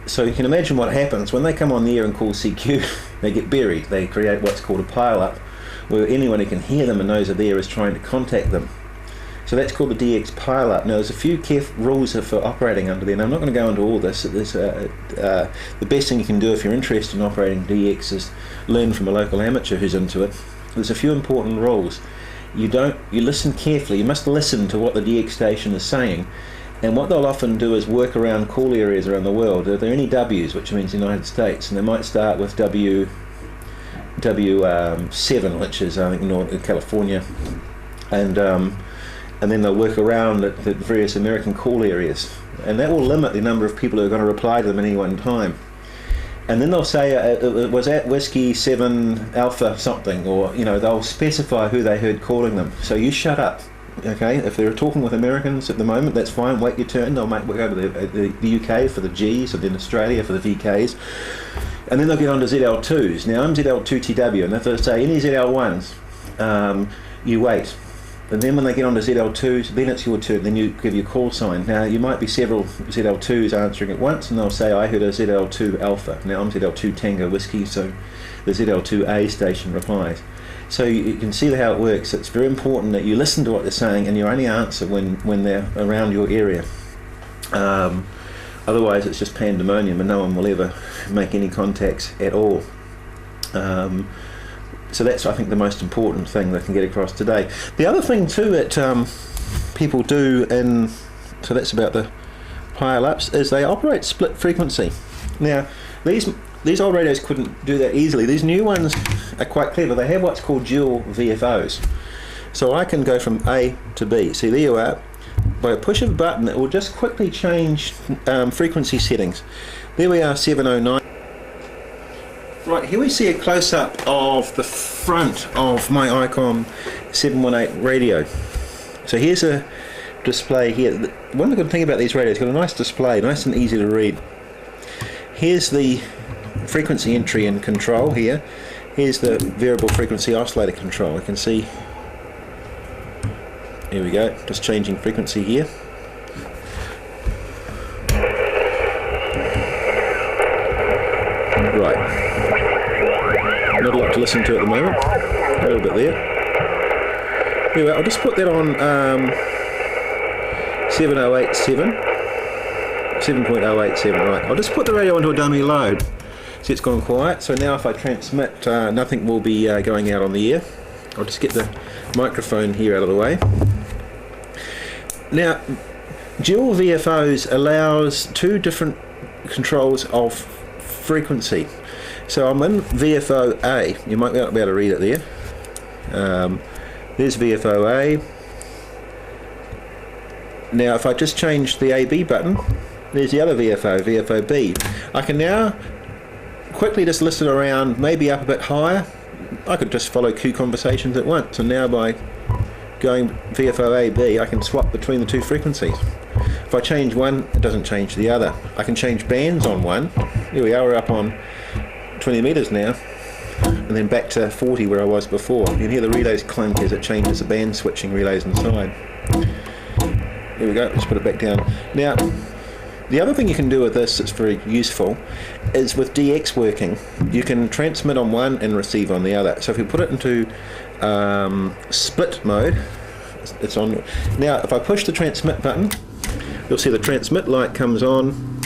So you can imagine what happens when they come on the air and call CQ. They get buried. They create what's called a pile-up, where anyone who can hear them and knows they're there is trying to contact them. So that's called the DX pile-up. Now there's a few rules for operating under there, and I'm not going to go into all this. The best thing you can do if you're interested in operating DX is learn from a local amateur who's into it. There's a few important rules. You listen carefully. You must listen to what the DX station is saying. And what they'll often do is work around call areas around the world. Are there any W's, which means United States? And they might start with W7, which is I think North California, and then they'll work around at the various American call areas, and that will limit the number of people who are going to reply to them at any one time. And then they'll say it was at Whiskey 7 Alpha something, or they'll specify who they heard calling them. So you shut up. Okay, if they're talking with Americans at the moment, that's fine, wait your turn. They'll go to the UK for the Gs, and then Australia for the VKs, and then they'll get on to ZL2s. Now I'm ZL2TW, and if they say any ZL1s, you wait, and then when they get on to ZL2s, then it's your turn, then you give your call sign. Now you might be several ZL2s answering at once, and they'll say I heard a ZL2 Alpha. Now I'm ZL2 Tango Whiskey, so the ZL2A station replies. So you can see how it works. It's very important that you listen to what they're saying, and you only answer when they're around your area. Otherwise it's just pandemonium, and no one will ever make any contacts at all. So that's, I think, the most important thing they can get across today. The other thing too that people do, so that's about the pile-ups, is they operate split frequency. Now these old radios couldn't do that easily. These new ones are quite clever. They have what's called dual VFOs. So I can go from A to B. See, there you are. By a push of a button, it will just quickly change frequency settings. There we are, 709. Right, here we see a close-up of the front of my ICOM 718 radio. So here's a display here. One good thing about these radios, it's got a nice display, nice and easy to read. Here's the frequency entry and control here. Here's the variable frequency oscillator control. You can see, here we go, just changing frequency here. Right, not a lot to listen to at the moment, a little bit there. Anyway, I'll just put that on 7.087, right. I'll just put the radio onto a dummy load. See, it's gone quiet, so now if I transmit, nothing will be going out on the air. I'll just get the microphone here out of the way. Now, dual VFOs allows two different controls of frequency. So I'm in VFO A. You might not be able to read it there. There's VFO A. Now if I just change the AB button, there's the other VFO, VFO B. I can now quickly just listen around, maybe up a bit higher. I could just follow Q conversations at once, and now by going VFO AB I can swap between the two frequencies. If I change one, it doesn't change the other. I can change bands on one. Here we are, we're up on 20 meters now, and then back to 40 where I was before. You can hear the relays clink as it changes the band switching relays inside. Here we go, let's put it back down. Now, the other thing you can do with this that's very useful is with DX working, you can transmit on one and receive on the other. So if you put it into split mode, it's on. Now if I push the transmit button, you'll see the transmit light comes on,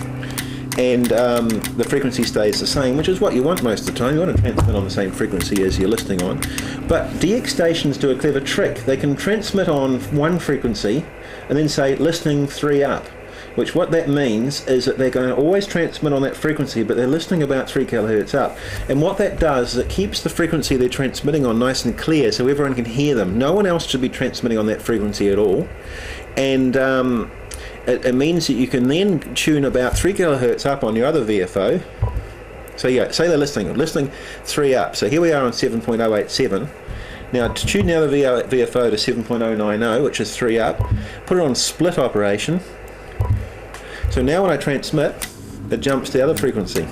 and the frequency stays the same, which is what you want most of the time. You want to transmit on the same frequency as you're listening on. But DX stations do a clever trick. They can transmit on one frequency and then say listening 3 up, which what that means is that they're going to always transmit on that frequency, but they're listening about 3 kilohertz up. And what that does is it keeps the frequency they're transmitting on nice and clear so everyone can hear them. No one else should be transmitting on that frequency at all. And it means that you can then tune about 3 kilohertz up on your other VFO. So yeah, say they're listening 3 up. So here we are on 7.087. Now to tune the other VFO to 7.090, which is 3 up, put it on split operation. So now when I transmit, it jumps to the other frequency.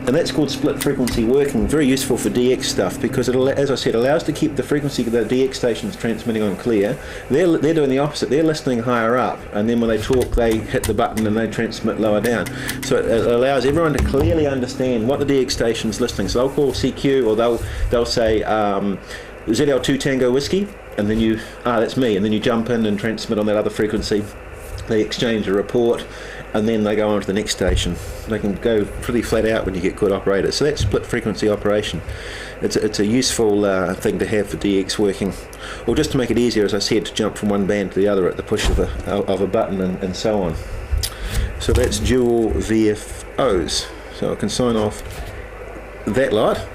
And that's called split frequency working. Very useful for DX stuff because it, as I said, allows to keep the frequency that the DX station's transmitting on clear. They're doing the opposite. They're listening higher up, and then when they talk, they hit the button and they transmit lower down. So it allows everyone to clearly understand what the DX station's listening. So they'll call CQ, or they'll say ZL2 Tango Whiskey, and then that's me, and then you jump in and transmit on that other frequency. They exchange a report, and then they go on to the next station. They can go pretty flat out when you get good operators. So that's split frequency operation. It's a useful thing to have for DX working, or just to make it easier, as I said, to jump from one band to the other at the push of a button and so on. So that's dual VFOs. So I can sign off that lot.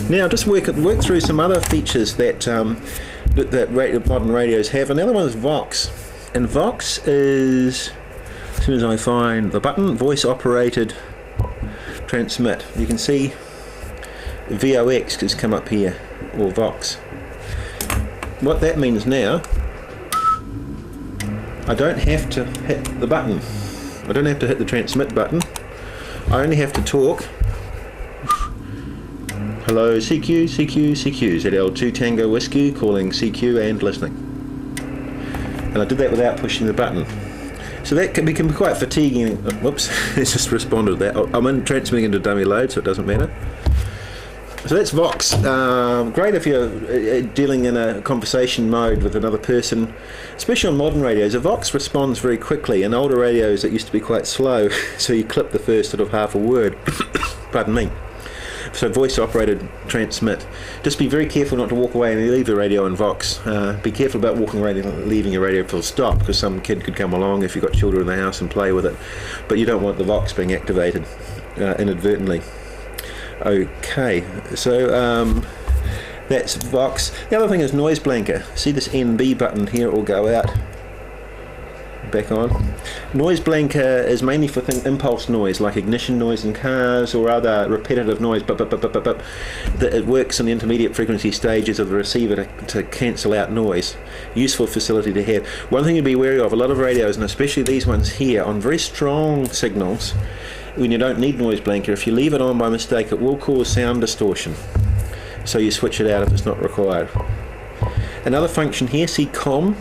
Now just work through some other features that modern radios have. And the other one is Vox. And Vox is, as soon as I find the button, voice operated transmit. You can see VOX has come up here, or Vox. What that means now, I don't have to hit the button. I don't have to hit the transmit button. I only have to talk. Hello CQ, CQ, CQ, ZL2 Tango Whiskey, calling CQ and listening. And I did that without pushing the button. So that can be quite fatiguing. Whoops, it's just responded to that. I'm transmitting into dummy load, so it doesn't matter. So that's Vox. Great if you're dealing in a conversation mode with another person, especially on modern radios. A Vox responds very quickly. In older radios it used to be quite slow, so you clip the first sort of half a word. Pardon me. So voice operated transmit. Just be very careful not to walk away and leave the radio in Vox. Be careful about walking away and leaving your radio full stop, because some kid could come along if you've got children in the house and play with it. But you don't want the Vox being activated inadvertently. Okay, so that's Vox. The other thing is noise blanker. See this NB button here, it will go out. back on. Noise blanker is mainly for impulse noise, like ignition noise in cars or other repetitive noise, but it works in the intermediate frequency stages of the receiver to cancel out noise. Useful facility to have. One thing to be wary of, a lot of radios, and especially these ones here, on very strong signals, when you don't need noise blanker, if you leave it on by mistake, it will cause sound distortion. So you switch it out if it's not required. Another function here, COM,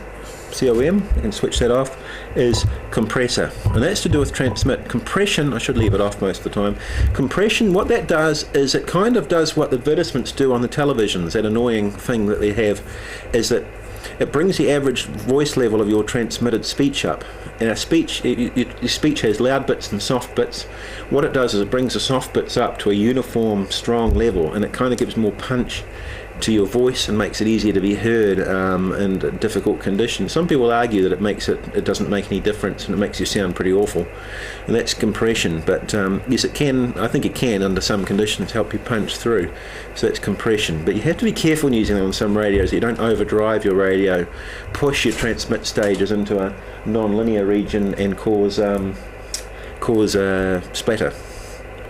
you can switch that off, is compressor, and that's to do with transmit. Compression, I should leave it off most of the time. Compression, what that does is it kind of does what the advertisements do on the televisions, that annoying thing that they have, is that it brings the average voice level of your transmitted speech up. And our speech, your speech has loud bits and soft bits. What it does is it brings the soft bits up to a uniform, strong level, and it kind of gives more punch to your voice and makes it easier to be heard in difficult conditions. Some people argue that it doesn't make any difference and it makes you sound pretty awful, and that's compression. But yes, it can. I think it can, under some conditions, help you punch through. So that's compression. But you have to be careful in using it on some radios that you don't overdrive your radio, push your transmit stages into a non-linear region and cause splatter.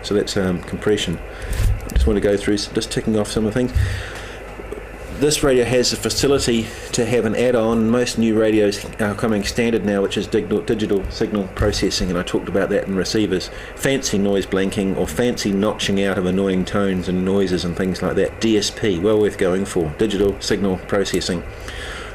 So that's compression. I just want to go through just ticking off some of the things. This radio has the facility to have an add-on. Most new radios are coming standard now, which is digital signal processing, and I talked about that in receivers. Fancy noise blanking or fancy notching out of annoying tones and noises and things like that. DSP, well worth going for. Digital signal processing,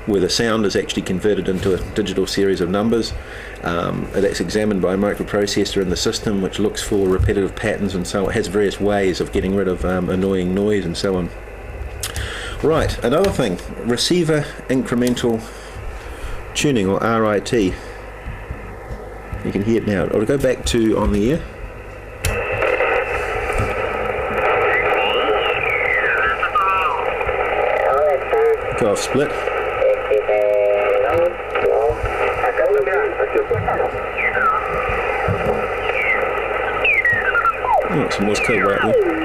where the sound is actually converted into a digital series of numbers. That's examined by a microprocessor in the system, which looks for repetitive patterns, and so it has various ways of getting rid of annoying noise and so on. Right, another thing, receiver incremental tuning, or RIT. You can hear it now. I'll go back to on the air. Go off split. Oh, some Morse code right there.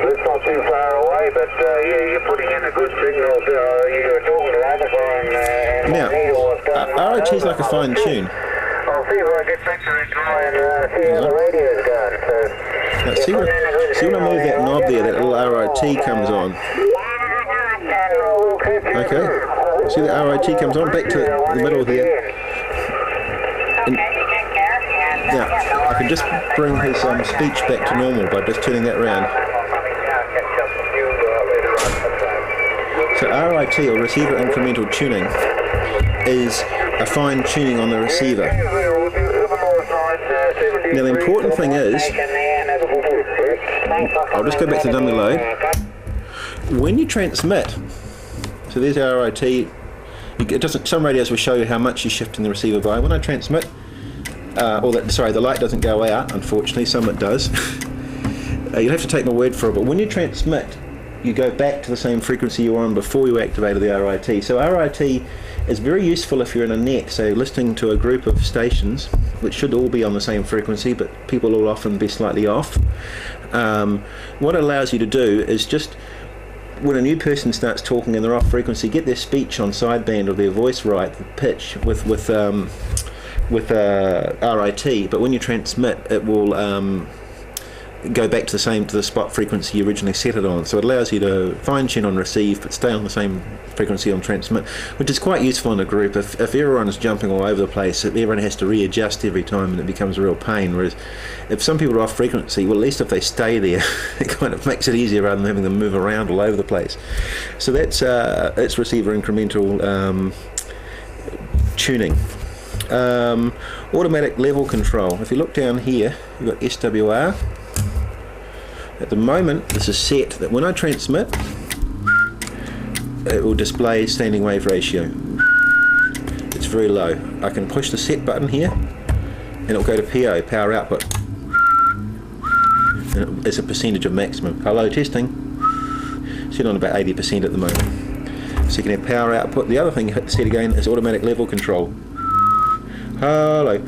It's not too far away, but you're putting in a good signal. You're talking to Amazon Now, RIT is like a fine tune. I'll see if I get Victor and try and see how the radio's going. So, now, see when I move that knob there, that little RIT comes on. Okay, see the RIT comes on, back to the middle here. And now, I can just bring his speech back to normal by just turning that round. So RIT, or receiver incremental tuning, is a fine tuning on the receiver. Now the important thing is, I'll just go back to dummy load. When you transmit, so there's RIT, it doesn't, some radios will show you how much you're shifting the receiver by. When I transmit, the light doesn't go out, unfortunately, some it does. You'll have to take my word for it, but when you transmit, you go back to the same frequency you were on before you activated the RIT. So RIT is very useful if you're in a net, so listening to a group of stations, which should all be on the same frequency, but people will often be slightly off. What it allows you to do is just, when a new person starts talking and they're off frequency, get their speech on sideband or their voice right, the pitch with RIT, but when you transmit, it will go back to the spot frequency you originally set it on. So it allows you to fine tune on receive but stay on the same frequency on transmit, which is quite useful in a group. If everyone is jumping all over the place, everyone has to readjust every time and it becomes a real pain. Whereas if some people are off frequency, well, at least if they stay there, it kind of makes it easier rather than having them move around all over the place. So that's receiver incremental tuning. Automatic level control. If you look down here, you've got SWR. At the moment, this is set that when I transmit, it will display standing wave ratio. It's very low. I can push the set button here, and it will go to PO, power output. And it's a percentage of maximum. Hello, testing. Set on about 80% at the moment. So you can have power output. The other thing you hit the set again is automatic level control. Hello.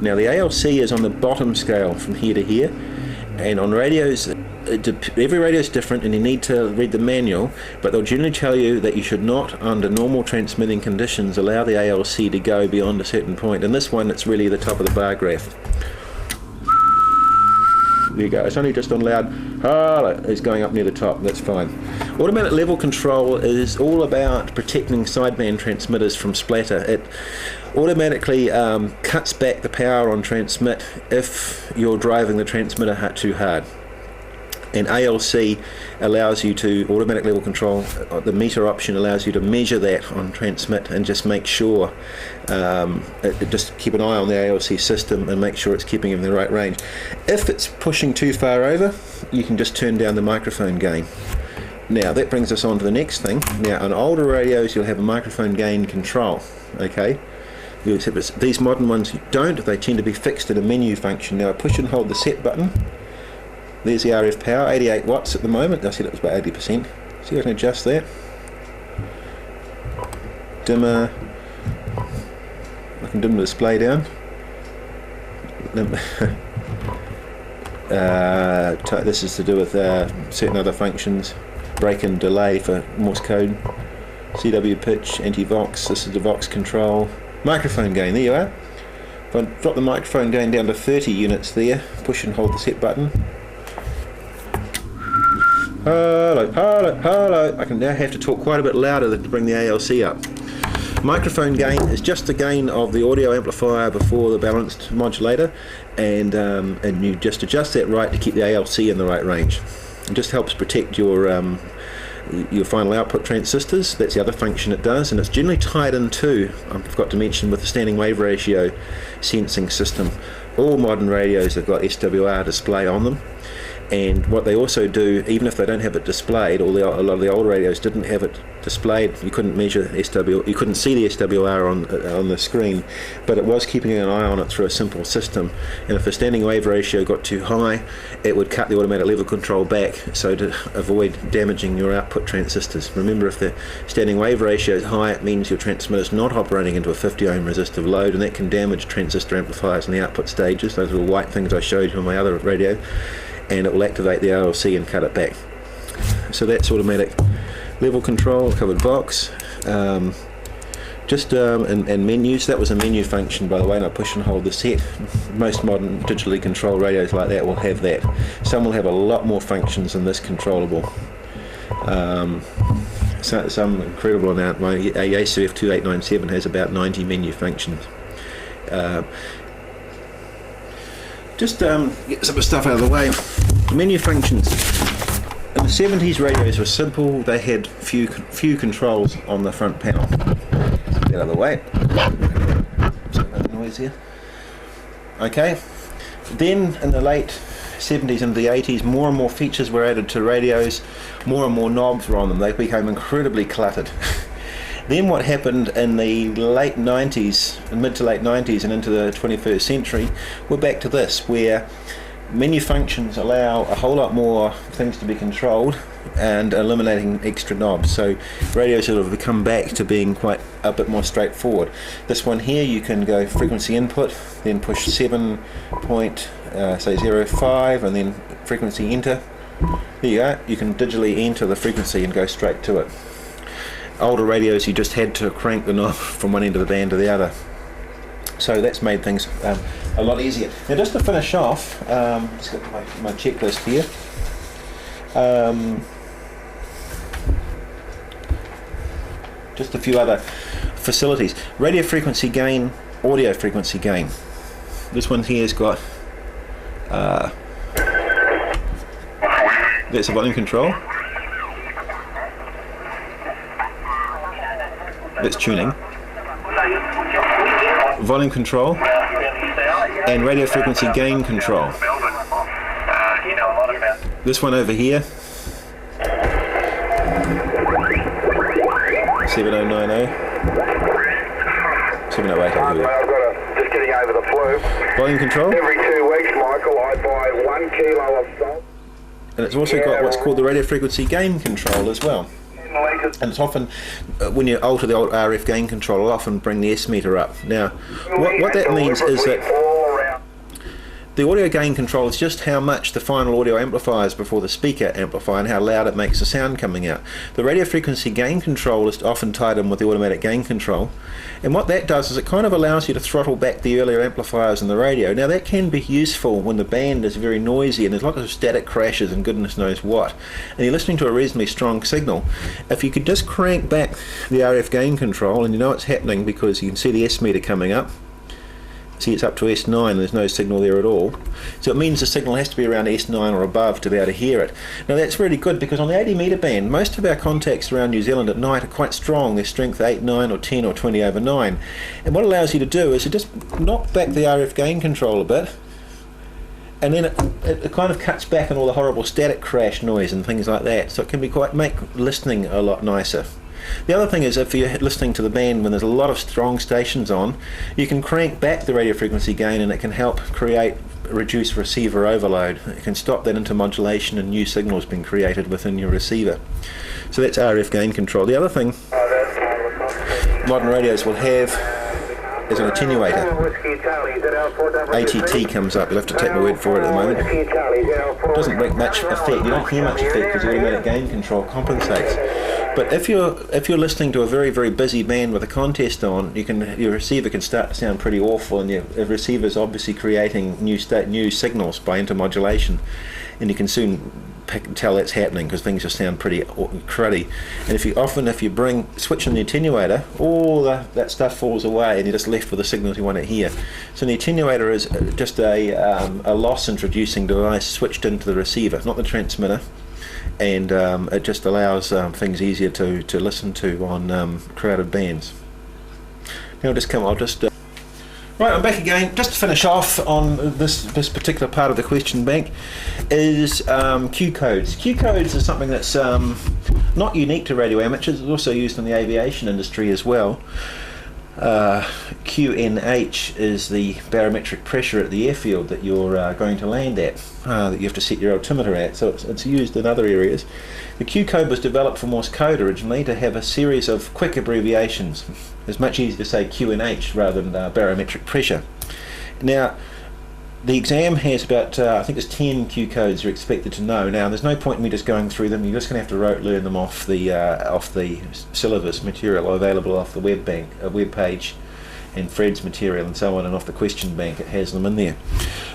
Now the ALC is on the bottom scale from here to here, and on radios every radio is different and you need to read the manual, but they'll generally tell you that you should not, under normal transmitting conditions, allow the ALC to go beyond a certain point. And this one, it's really the top of the bar graph. There you go, it's only just on loud. It's going up near the top, that's fine. Automatic level control is all about protecting sideband transmitters from splatter. It automatically cuts back the power on transmit if you're driving the transmitter too hard. And ALC allows you to, automatic level control, the meter option allows you to measure that on transmit and just make sure, just keep an eye on the ALC system and make sure it's keeping in the right range. If it's pushing too far over, you can just turn down the microphone gain. Now that brings us on to the next thing. Now on older radios you'll have a microphone gain control, okay? These modern ones don't, they tend to be fixed in a menu function. Now I push and hold the set button. There's the RF power, 88 watts at the moment. I said it was about 80%. See, I can adjust that. Dimmer. I can dim the display down. This is to do with certain other functions. Break and delay for Morse code. CW pitch, anti-vox. This is the vox control. Microphone gain, there you are. If I drop the microphone gain down to 30 units there, push and hold the set button. Hello, hello, hello. I can now have to talk quite a bit louder to bring the ALC up. Microphone gain is just the gain of the audio amplifier before the balanced modulator, and you just adjust that right to keep the ALC in the right range. It just helps protect your final output transistors. That's the other function it does, and it's generally tied into, I forgot to mention, with the standing wave ratio sensing system. All modern radios have got SWR display on them. And what they also do, even if they don't have it displayed, a lot of the old radios didn't have it displayed. You couldn't measure you couldn't see the SWR on the screen, but it was keeping an eye on it through a simple system. And if the standing wave ratio got too high, it would cut the automatic level control back, so to avoid damaging your output transistors. Remember, if the standing wave ratio is high, it means your transmitter is not operating into a 50 ohm resistive load, and that can damage transistor amplifiers in the output stages, those little white things I showed you on my other radio. And it will activate the ALC and cut it back. So that's automatic level control, covered box. And menus, that was a menu function, by the way, and I push and hold the set. Most modern digitally controlled radios like that will have that. Some will have a lot more functions than this controllable. Some incredible amount. My Yaesu F2897 has about 90 menu functions. Just get some stuff out of the way. Menu functions. In the 70s, radios were simple. They had few controls on the front panel. Get out of the way. Noise here. Okay. Then in the late 70s and the 80s, more and more features were added to radios. More and more knobs were on them. They became incredibly cluttered. Then what happened in the late 90s, mid to late 90s and into the 21st century, we're back to this, where menu functions allow a whole lot more things to be controlled and eliminating extra knobs. So radios sort of become back to being quite a bit more straightforward. This one here, you can go frequency input, then push 7.05 and then frequency enter. There you go, you can digitally enter the frequency and go straight to it. Older radios, you just had to crank the knob from one end of the band to the other. So that's made things a lot easier. Now just to finish off, just got my checklist here. Just a few other facilities. Radio frequency gain, audio frequency gain. This one here has got, that's a volume control. That's tuning, volume control, and radio frequency gain control. This one over here, 7090, 708 over here. Just getting over the flu. Volume control. Every 2 weeks, Michael, I buy 1 kilo of salt. And it's also got what's called the radio frequency gain control as well. And it's often, when you alter the old RF gain control, it'll often bring the S meter up. Now, what that means is that The audio gain control is just how much the final audio amplifies before the speaker amplifier and how loud it makes the sound coming out. The radio frequency gain control is often tied in with the automatic gain control, and what that does is it kind of allows you to throttle back the earlier amplifiers in the radio. Now that can be useful when the band is very noisy and there's lots of static crashes and goodness knows what, and you're listening to a reasonably strong signal. If you could just crank back the RF gain control, and you know it's happening because you can see the S meter coming up. See, it's up to S9 and there's no signal there at all. So it means the signal has to be around S9 or above to be able to hear it. Now that's really good because on the 80 metre band, most of our contacts around New Zealand at night are quite strong. They're strength 8, 9 or 10 or 20 over 9. And what it allows you to do is to just knock back the RF gain control a bit, and then it kind of cuts back on all the horrible static crash noise and things like that. So it can be make listening a lot nicer. The other thing is, if you're listening to the band when there's a lot of strong stations on, you can crank back the radio frequency gain and it can help reduce receiver overload. It can stop that intermodulation and new signals being created within your receiver. So that's RF gain control. The other thing modern radios will have is an attenuator. ATT comes up, you'll have to take my word for it at the moment. It doesn't make much effect, you don't hear much effect because the automatic gain control compensates. But if you're listening to a very, very busy band with a contest on, your receiver can start to sound pretty awful, and your receiver's obviously creating new signals by intermodulation, and you can soon tell that's happening because things just sound pretty cruddy. And if you switch on the attenuator, all that stuff falls away and you're just left with the signals you want to hear. So the attenuator is just a loss introducing device switched into the receiver, not the transmitter, and it just allows things easier to listen to on crowded bands. Now Right, I'm back again. Just to finish off on this particular part of the question bank is Q codes. Q codes is something that's not unique to radio amateurs. It's also used in the aviation industry as well. QNH is the barometric pressure at the airfield that you're going to land at, that you have to set your altimeter at, so it's used in other areas. The Q code was developed for Morse code originally to have a series of quick abbreviations. It's much easier to say QNH rather than barometric pressure. Now, the exam has about, I think it's 10 Q codes you're expected to know. Now, there's no point in me just going through them. You're just going to have to rote learn them off the syllabus material available off the web page, and Fred's material and so on, and off the question bank. It has them in there.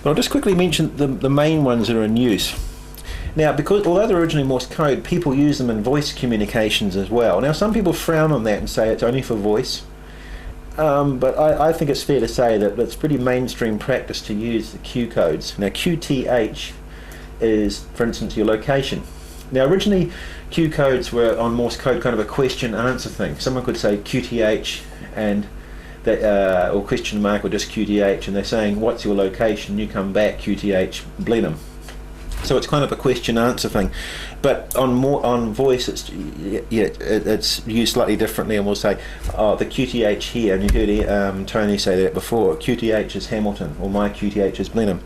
But I'll just quickly mention the main ones that are in use. Now, because although they're originally Morse code, people use them in voice communications as well. Now, some people frown on that and say it's only for voice. But I think it's fair to say that it's pretty mainstream practice to use the Q codes. Now QTH is, for instance, your location. Now originally Q codes were on Morse code kind of a question answer thing. Someone could say QTH and that, or question mark, or just QTH, and they're saying what's your location, you come back QTH Blenheim. So it's kind of a question answer thing, but on voice it's used slightly differently, and we'll say the QTH here, and you heard Tony say that before. QTH is Hamilton, or my QTH is Blenheim.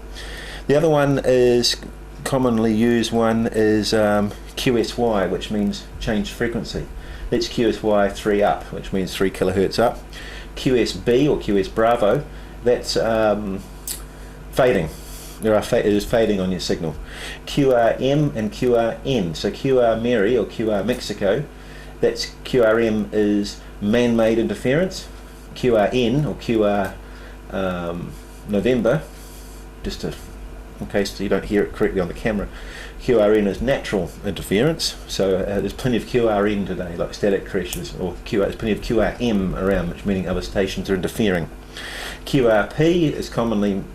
The other one is commonly used one is QSY, which means change frequency. That's QSY 3 up, which means 3 kilohertz up. QSB or QS Bravo, that's fading. It is fading on your signal. QRM and QRN. So QR Mary or QR Mexico, that's QRM is man-made interference. QRN or QR November, just in case you don't hear it correctly on the camera, QRN is natural interference. So there's plenty of QRN today, like static crashes, or there's plenty of QRM around, which meaning other stations are interfering. QRP is commonly,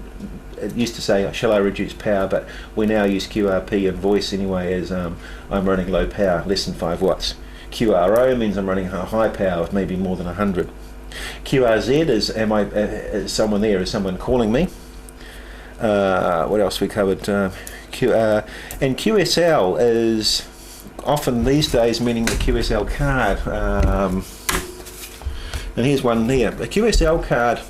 it used to say, shall I reduce power, but we now use QRP in voice anyway as I'm running low power, less than 5 watts. QRO means I'm running a high power of maybe more than 100. QRZ is, is someone there, is someone calling me. What else we covered? And QSL is often these days meaning the QSL card. And here's one there. A QSL card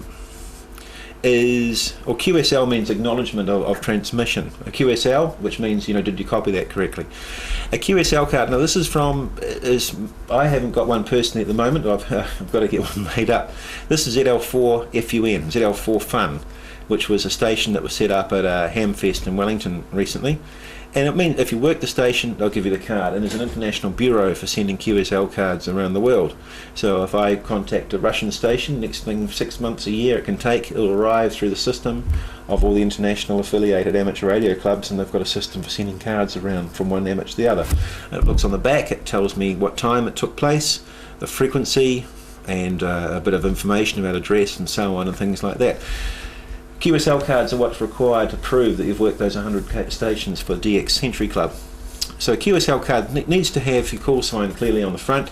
is, or QSL means acknowledgement of transmission. A QSL, which means, did you copy that correctly? A QSL card, now this is I haven't got one personally at the moment, I've got to get one made up. This is ZL4 FUN, ZL4 Fun. which was a station that was set up at Hamfest in Wellington recently. And it means if you work the station, they'll give you the card. And there's an international bureau for sending QSL cards around the world. So if I contact a Russian station, next thing 6 months, a year it can take, it'll arrive through the system of all the international affiliated amateur radio clubs, and they've got a system for sending cards around from one amateur to the other. And it looks on the back, it tells me what time it took place, the frequency, and a bit of information about address and so on and things like that. QSL cards are what's required to prove that you've worked those 100 stations for DX Century Club. So a QSL card needs to have your call sign clearly on the front,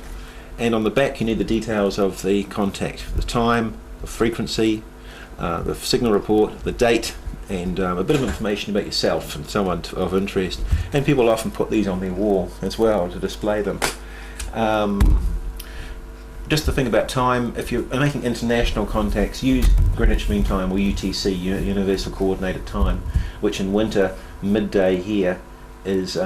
and on the back you need the details of the contact, the time, the frequency, the signal report, the date, and a bit of information about yourself and so on of interest. And people often put these on their wall as well to display them. Just the thing about time, if you're making international contacts, use Greenwich Mean Time or UTC, Universal Coordinated Time, which in winter, midday here is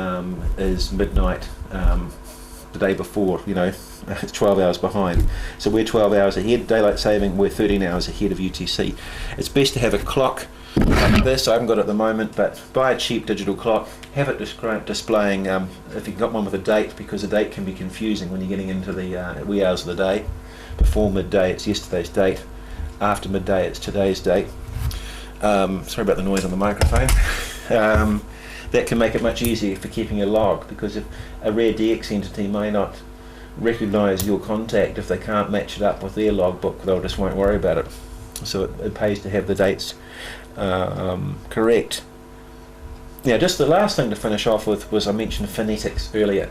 midnight the day before, it's 12 hours behind. So we're 12 hours ahead, daylight saving, we're 13 hours ahead of UTC. It's best to have a clock like this. I haven't got it at the moment, but buy a cheap digital clock, have it displaying, if you've got one with a date, because a date can be confusing when you're getting into the wee hours of the day. Before midday it's yesterday's date, after midday it's today's date. Sorry about the noise on the microphone. That can make it much easier for keeping a log, because if a rare DX entity may not recognise your contact, if they can't match it up with their logbook, they just won't worry about it. So it pays to have the dates correct. Now, just the last thing to finish off with was, I mentioned phonetics earlier.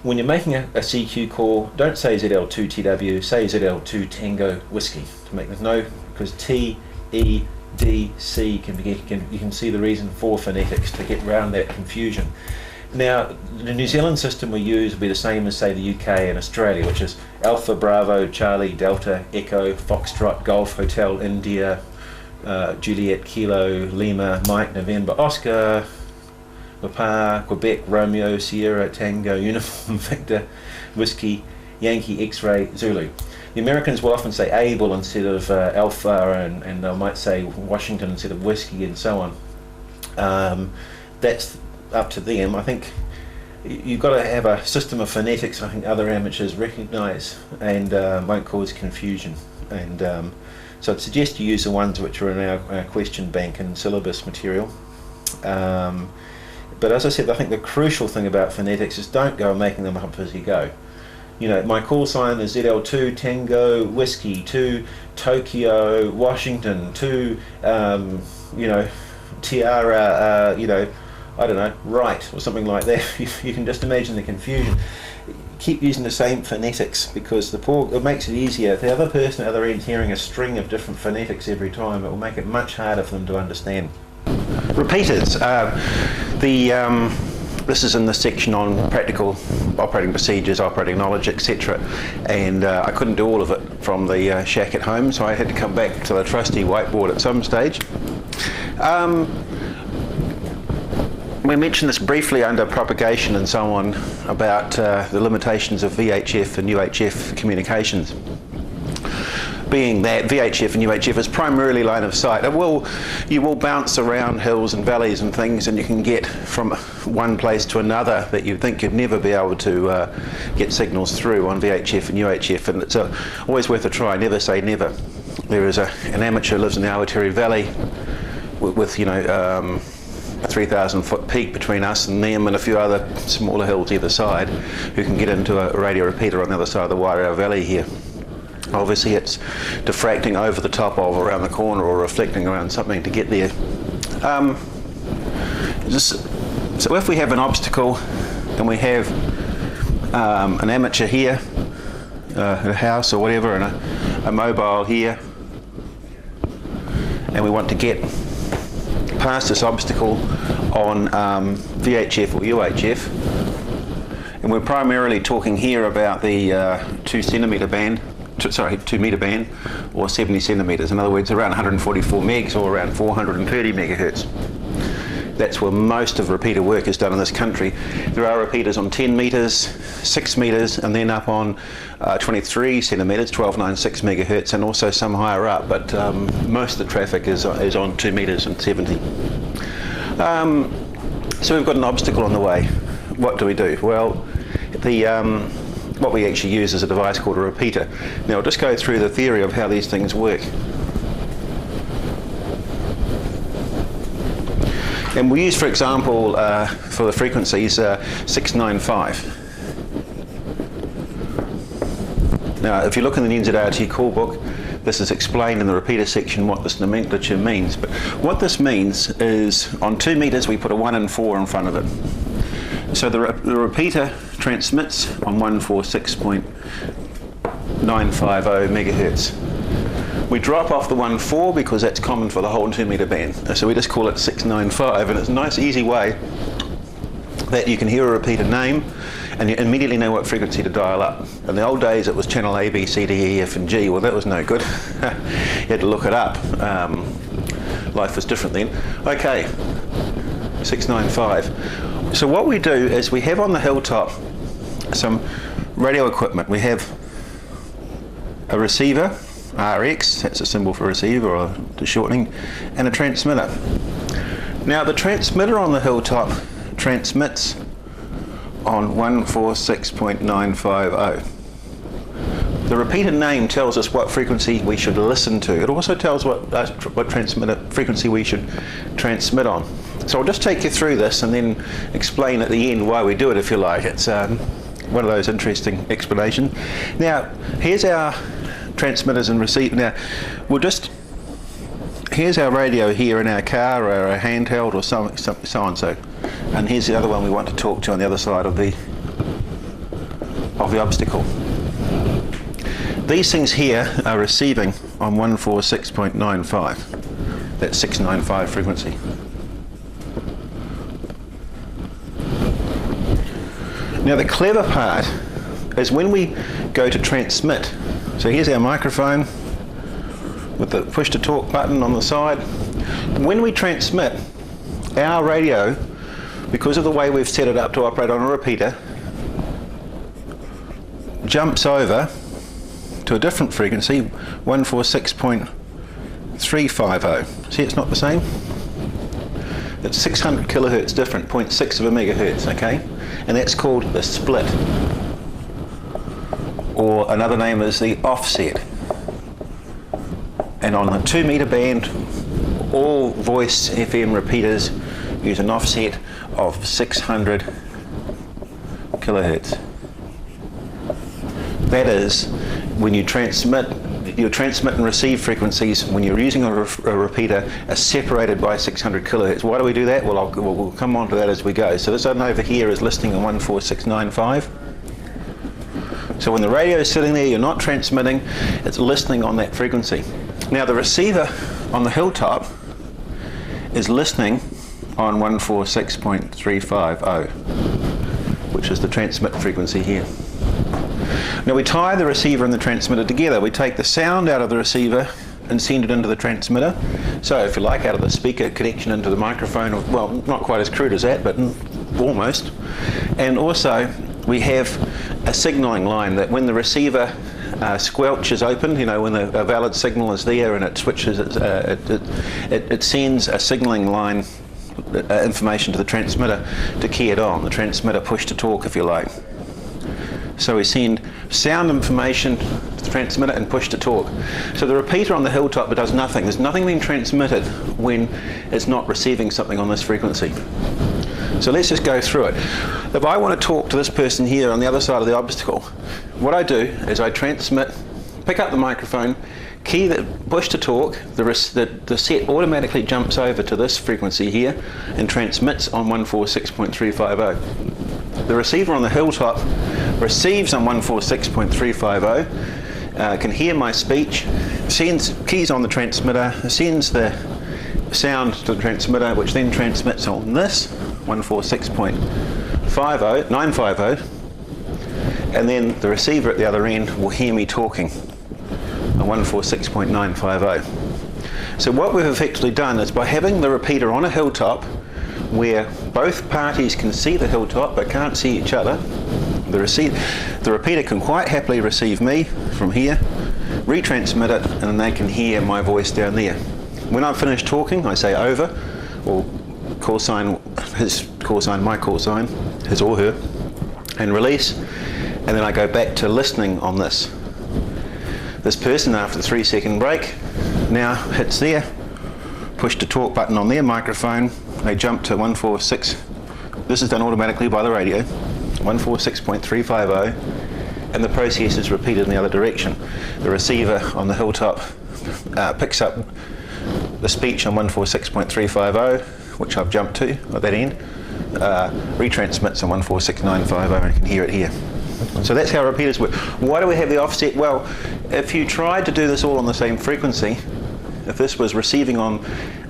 When you're making a CQ call, don't say ZL2TW, say ZL2 Tango Whiskey to make this no, because T, E, D, C you can see the reason for phonetics to get around that confusion. Now, the New Zealand system we use will be the same as, say, the UK and Australia, which is Alpha, Bravo, Charlie, Delta, Echo, Foxtrot, Golf, Hotel, India, Juliet, Kilo, Lima, Mike, November, Oscar, Papa, Quebec, Romeo, Sierra, Tango, Uniform, Victor, Whiskey, Yankee, X-Ray, Zulu. The Americans will often say Able instead of Alpha, and they might say Washington instead of Whiskey, and so on. That's up to them. I think you've got to have a system of phonetics I think other amateurs recognise and won't cause confusion. And so I'd suggest you use the ones which are in our question bank and syllabus material. But as I said, I think the crucial thing about phonetics is don't go making them up as you go. My call sign is ZL2 Tango Whiskey to Tokyo, Washington to Tiara, I don't know, right, or something like that. You can just imagine the confusion. Keep using the same phonetics, because it makes it easier. If the other person at the other end is hearing a string of different phonetics every time, it will make it much harder for them to understand. Repeaters. This is in the section on practical operating procedures, operating knowledge, etc. And I couldn't do all of it from the shack at home, so I had to come back to the trusty whiteboard at some stage. We mentioned this briefly under propagation and so on about the limitations of VHF and UHF communications. Being that VHF and UHF is primarily line of sight, you will bounce around hills and valleys and things, and you can get from one place to another that you think you'd never be able to get signals through on VHF and UHF, and it's always worth a try. Never say never. There is an amateur who lives in the Awatere Valley with 3,000 foot peak between us and them, and a few other smaller hills either side, who can get into a radio repeater on the other side of the Wairau Valley here. Obviously it's diffracting over the top of, around the corner, or reflecting around something to get there. So if we have an obstacle and we have an amateur here, a house or whatever, and a mobile here, and we want to get past this obstacle on VHF or UHF, and we're primarily talking here about the 2 metre band, or 70 centimetres, in other words around 144 megs or around 430 megahertz. That's where most of repeater work is done in this country. There are repeaters on 10 metres, 6 metres, and then up on 23 centimetres, 1296 megahertz, and also some higher up, but most of the traffic is on 2 metres and 70. So we've got an obstacle on the way. What do we do? Well, what we actually use is a device called a repeater. Now I'll just go through the theory of how these things work. And we use, for example, for the frequencies, 695. Now, if you look in the NZART call book, this is explained in the repeater section what this nomenclature means. But what this means is, on 2 metres we put a 1 and 4 in front of it. So the repeater transmits on 146.950 megahertz. We drop off the 1.4 because that's common for the whole 2 metre band. So we just call it 695, and it's a nice easy way that you can hear a repeater name and you immediately know what frequency to dial up. In the old days it was channel A, B, C, D, E, F and G. Well, that was no good. You had to look it up. Life was different then. Okay, 695. So what we do is we have on the hilltop some radio equipment. We have a receiver, RX, that's a symbol for receiver or the shortening, and a transmitter. Now the transmitter on the hilltop transmits on 146.950. The repeater name tells us what frequency we should listen to. It also tells what transmitter frequency we should transmit on. So I'll just take you through this and then explain at the end why we do it, if you like. It's one of those interesting explanations. Now, here's our transmitters and receiver. Now, here's our radio here in our car or our handheld or so on so. And here's the other one we want to talk to on the other side of the obstacle. These things here are receiving on 146.95. That's 695 frequency. Now the clever part is when we go to transmit. So here's our microphone with the push to talk button on the side. When we transmit, our radio, because of the way we've set it up to operate on a repeater, jumps over to a different frequency, 146.350. See, it's not the same? It's 600 kilohertz different, 0.6 of a megahertz, okay? And that's called the split. Or another name is the offset. And on a 2 metre band, all voice FM repeaters use an offset of 600 kilohertz. That is, when you transmit, your transmit and receive frequencies, when you're using a repeater, are separated by 600 kilohertz. Why do we do that? Well, we'll come on to that as we go. So this one over here is listening on 14695. So when the radio is sitting there, you're not transmitting, it's listening on that frequency. Now the receiver on the hilltop is listening on 146.350, which is the transmit frequency here. Now we tie the receiver and the transmitter together. We take the sound out of the receiver and send it into the transmitter. So if you like, out of the speaker connection into the microphone, or, well, not quite as crude as that, but almost. And also we have a signalling line that when the receiver squelch is opened, you know, when a valid signal is there and it switches, it sends a signalling line information to the transmitter to key it on, the transmitter push to talk, if you like. So we send sound information to the transmitter and push to talk. So the repeater on the hilltop does nothing. There's nothing being transmitted when it's not receiving something on this frequency. So let's just go through it. If I want to talk to this person here on the other side of the obstacle, what I do is I transmit, pick up the microphone, key the push to talk, the set automatically jumps over to this frequency here and transmits on 146.350. The receiver on the hilltop receives on 146.350, can hear my speech, sends keys on the transmitter, sends the sound to the transmitter, which then transmits on this 146.950, and then the receiver at the other end will hear me talking on 146.950. So what we've effectively done is, by having the repeater on a hilltop where both parties can see the hilltop but can't see each other. The repeater can quite happily receive me from here, retransmit it, and they can hear my voice down there. When I'm finished talking, I say over, or call sign, his call sign, my call sign, his or her, and release, and then I go back to listening on this. This person, after the 3-second break, now hits their push to talk button on their microphone. They jump to 146. This is done automatically by the radio. 146.350, and the process is repeated in the other direction. The receiver on the hilltop picks up the speech on 146.350, which I've jumped to at that end, retransmits on 146.950, and you can hear it here. So that's how repeaters work. Why do we have the offset? Well, if you tried to do this all on the same frequency, if this was receiving on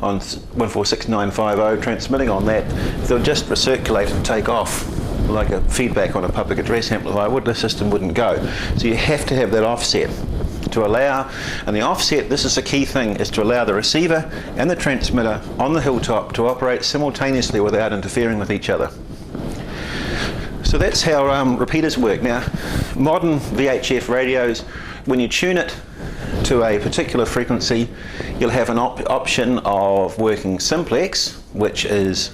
146.950, transmitting on that, they'll just recirculate and take off like a feedback on a public address amplifier. The system wouldn't go. So you have to have that offset to allow, and the offset, this is the key thing, is to allow the receiver and the transmitter on the hilltop to operate simultaneously without interfering with each other. So that's how repeaters work. Now, modern VHF radios, when you tune it to a particular frequency, you'll have an option of working simplex, which is,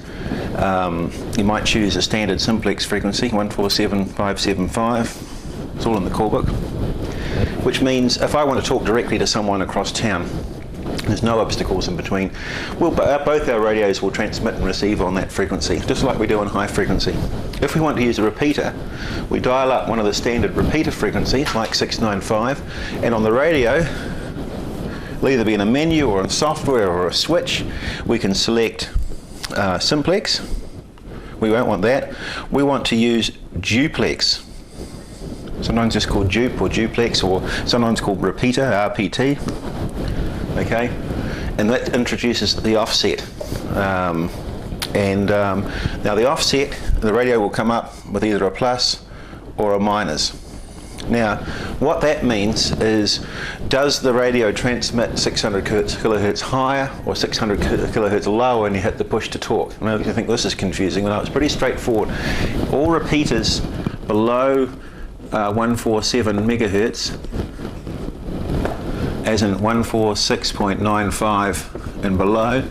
you might choose a standard simplex frequency, 147.575. It's all in the call book. Which means if I want to talk directly to someone across town, there's no obstacles in between. Both our radios will transmit and receive on that frequency, just like we do on high frequency. If we want to use a repeater, we dial up one of the standard repeater frequencies, like 695, and on the radio, it'll either be in a menu or in software or a switch, we can select simplex. We won't want that. We want to use duplex. Sometimes it's called dupe or duplex, or sometimes called repeater, RPT. Okay, and that introduces the offset. Now the offset, the radio will come up with either a plus or a minus. Now, what that means is, does the radio transmit 600 kilohertz higher or 600 kilohertz lower when you hit the push to talk? I know you think this is confusing, but no, it's pretty straightforward. All repeaters below 147 megahertz, as in 146.95 and below,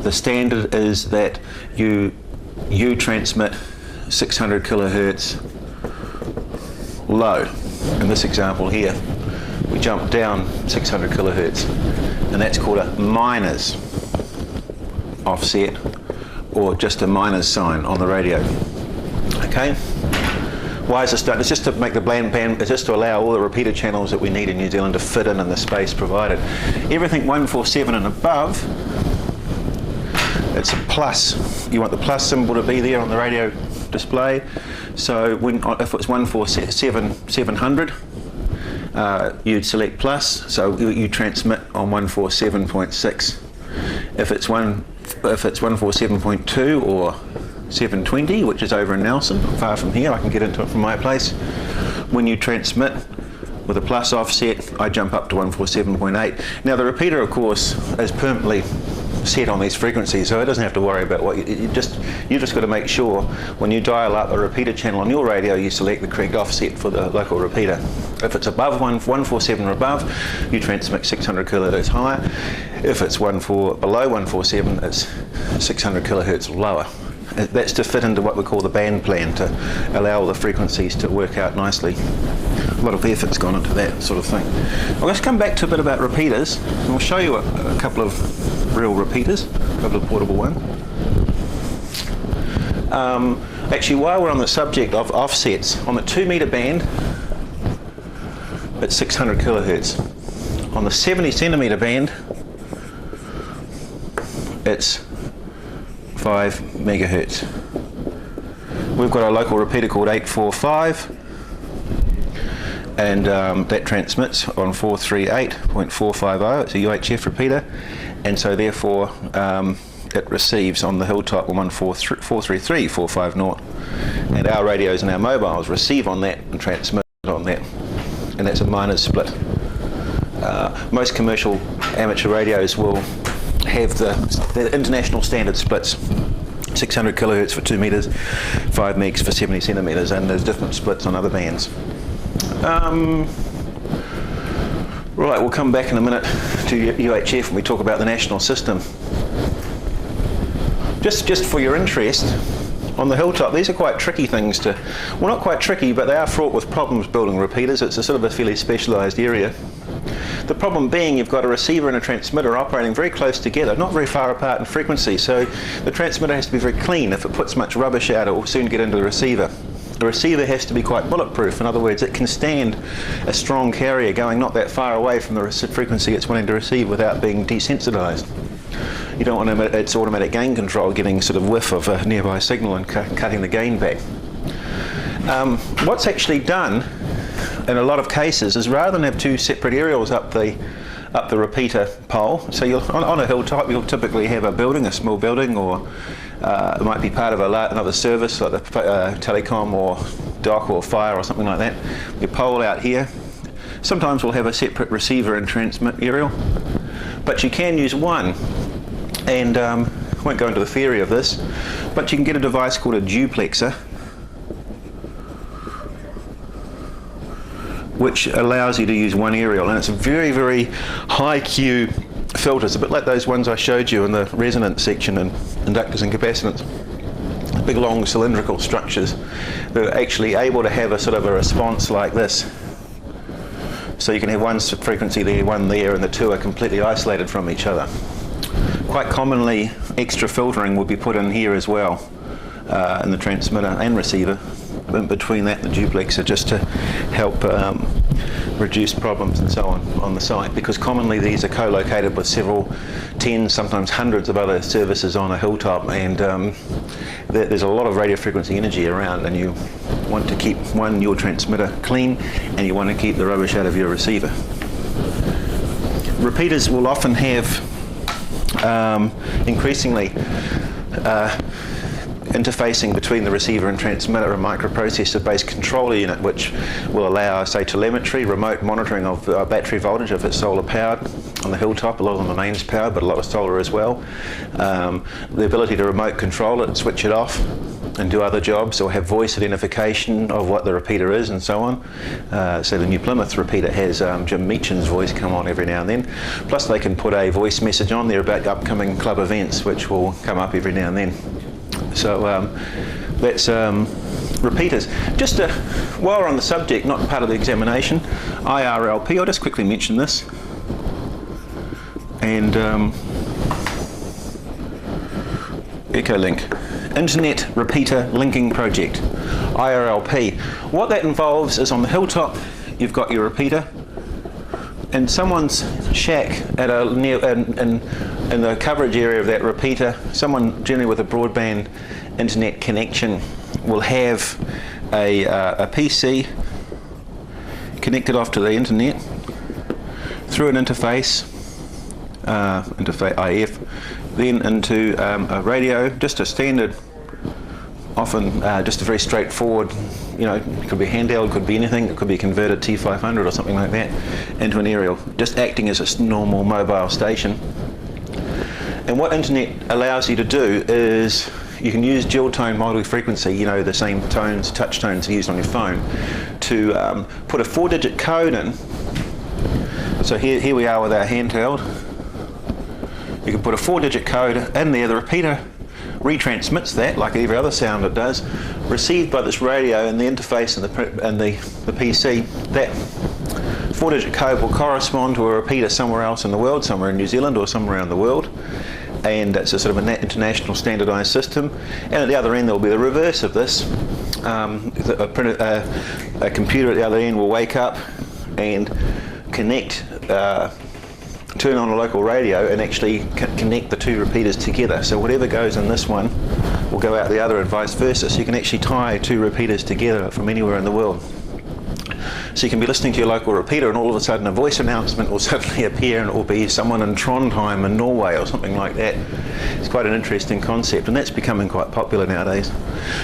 the standard is that you transmit 600 kilohertz low. In this example here, we jump down 600 kilohertz, and that's called a minus offset, or just a minus sign on the radio. Okay. Why is this done? It's just to make the band, it's just to allow all the repeater channels that we need in New Zealand to fit in the space provided. Everything 147 and above, it's a plus. You want the plus symbol to be there on the radio display. So if it's 147,700, you'd select plus, so you transmit on 147.6. If it's 147.2 or 720, which is over in Nelson, not far from here, I can get into it from my place. When you transmit with a plus offset, I jump up to 147.8. Now the repeater, of course, is permanently set on these frequencies, so it doesn't have to worry about what you just got to make sure when you dial up a repeater channel on your radio, you select the correct offset for the local repeater. If it's above 147 or above, you transmit 600 kilohertz higher. If it's below 147, it's 600 kilohertz lower. That's to fit into what we call the band plan, to allow all the frequencies to work out nicely. A lot of effort's gone into that sort of thing. Well, let's come back to a bit about repeaters, and we'll show you a couple of real repeaters, a couple of portable ones. Actually, while we're on the subject of offsets, on the 2 meter band, it's 600 kilohertz. On the 70 centimeter band, it's 5 megahertz. We've got a local repeater called 845, and that transmits on 438.450. It's a UHF repeater, and so therefore it receives on the hilltop on 433.450, and our radios and our mobiles receive on that and transmit on that, and that's a minus split. Most commercial amateur radios will have the international standard splits, 600 kilohertz for 2 meters, 5 megs for 70 centimeters, and there's different splits on other bands. Right, we'll come back in a minute to UHF when we talk about the national system. Just for your interest, on the hilltop, these are quite tricky things to, well, not quite tricky, but they are fraught with problems building repeaters. It's a sort of a fairly specialised area. The problem being you've got a receiver and a transmitter operating very close together, not very far apart in frequency, so the transmitter has to be very clean. If it puts much rubbish out, it will soon get into the receiver. The receiver has to be quite bulletproof. In other words, it can stand a strong carrier going not that far away from the frequency it's wanting to receive without being desensitised. You don't want its automatic gain control getting sort of whiff of a nearby signal and cutting the gain back. What's actually done in a lot of cases is rather than have two separate aerials up the repeater pole, so on a hilltop you'll typically have a building, a small building, or it might be part of another service like the telecom or dock or fire or something like that. Your pole out here. Sometimes we'll have a separate receiver and transmit aerial, but you can use one. And I won't go into the theory of this, but you can get a device called a duplexer, which allows you to use one aerial, and it's a very, very high Q filter. It's a bit like those ones I showed you in the resonance section and inductors and capacitance. Big long cylindrical structures that are actually able to have a sort of a response like this. So you can have one frequency there, one there, and the two are completely isolated from each other. Quite commonly, extra filtering will be put in here as well, in the transmitter and receiver, in between that and the duplexer, just to help reduce problems and so on the site, because commonly these are co-located with several tens, sometimes hundreds of other services on a hilltop, and there's a lot of radio frequency energy around, and you want to keep your transmitter clean, and you want to keep the rubbish out of your receiver. Repeaters will often have increasingly interfacing between the receiver and transmitter, a microprocessor-based controller unit, which will allow, say, telemetry, remote monitoring of battery voltage if it's solar powered. On the hilltop, a lot of them are mains powered, but a lot of solar as well. The ability to remote control it and switch it off and do other jobs, or have voice identification of what the repeater is and so on. So the New Plymouth repeater has Jim Meacham's voice come on every now and then. Plus they can put a voice message on there about upcoming club events, which will come up every now and then. So that's repeaters. Just while we're on the subject, not part of the examination, IRLP, I'll just quickly mention this. And Echolink. Internet Repeater Linking Project, IRLP. What that involves is on the hilltop you've got your repeater, in someone's shack at in the coverage area of that repeater, someone generally with a broadband internet connection will have a PC connected off to the internet through an interface, IF, then into a radio, just a standard, often just a very straightforward, it could be handheld, could be anything, it could be a converted T500 or something like that, into an aerial, just acting as a normal mobile station. And what internet allows you to do is you can use dual tone multi-frequency, the same tones, touch tones used on your phone, to put a 4-digit code in. So here we are with our handheld. You can put a 4-digit code in there. The repeater retransmits that, like every other sound it does, received by this radio and the interface and the PC. That 4-digit code will correspond to a repeater somewhere else in the world, somewhere in New Zealand or somewhere around the world, and it's a sort of an international standardized system. And at the other end there will be the reverse of this. A computer at the other end will wake up and connect, turn on a local radio and actually connect the two repeaters together. So whatever goes in this one will go out the other and vice versa. So you can actually tie two repeaters together from anywhere in the world. So you can be listening to your local repeater and all of a sudden a voice announcement will suddenly appear, and it will be someone in Trondheim in Norway or something like that. It's quite an interesting concept, and that's becoming quite popular nowadays.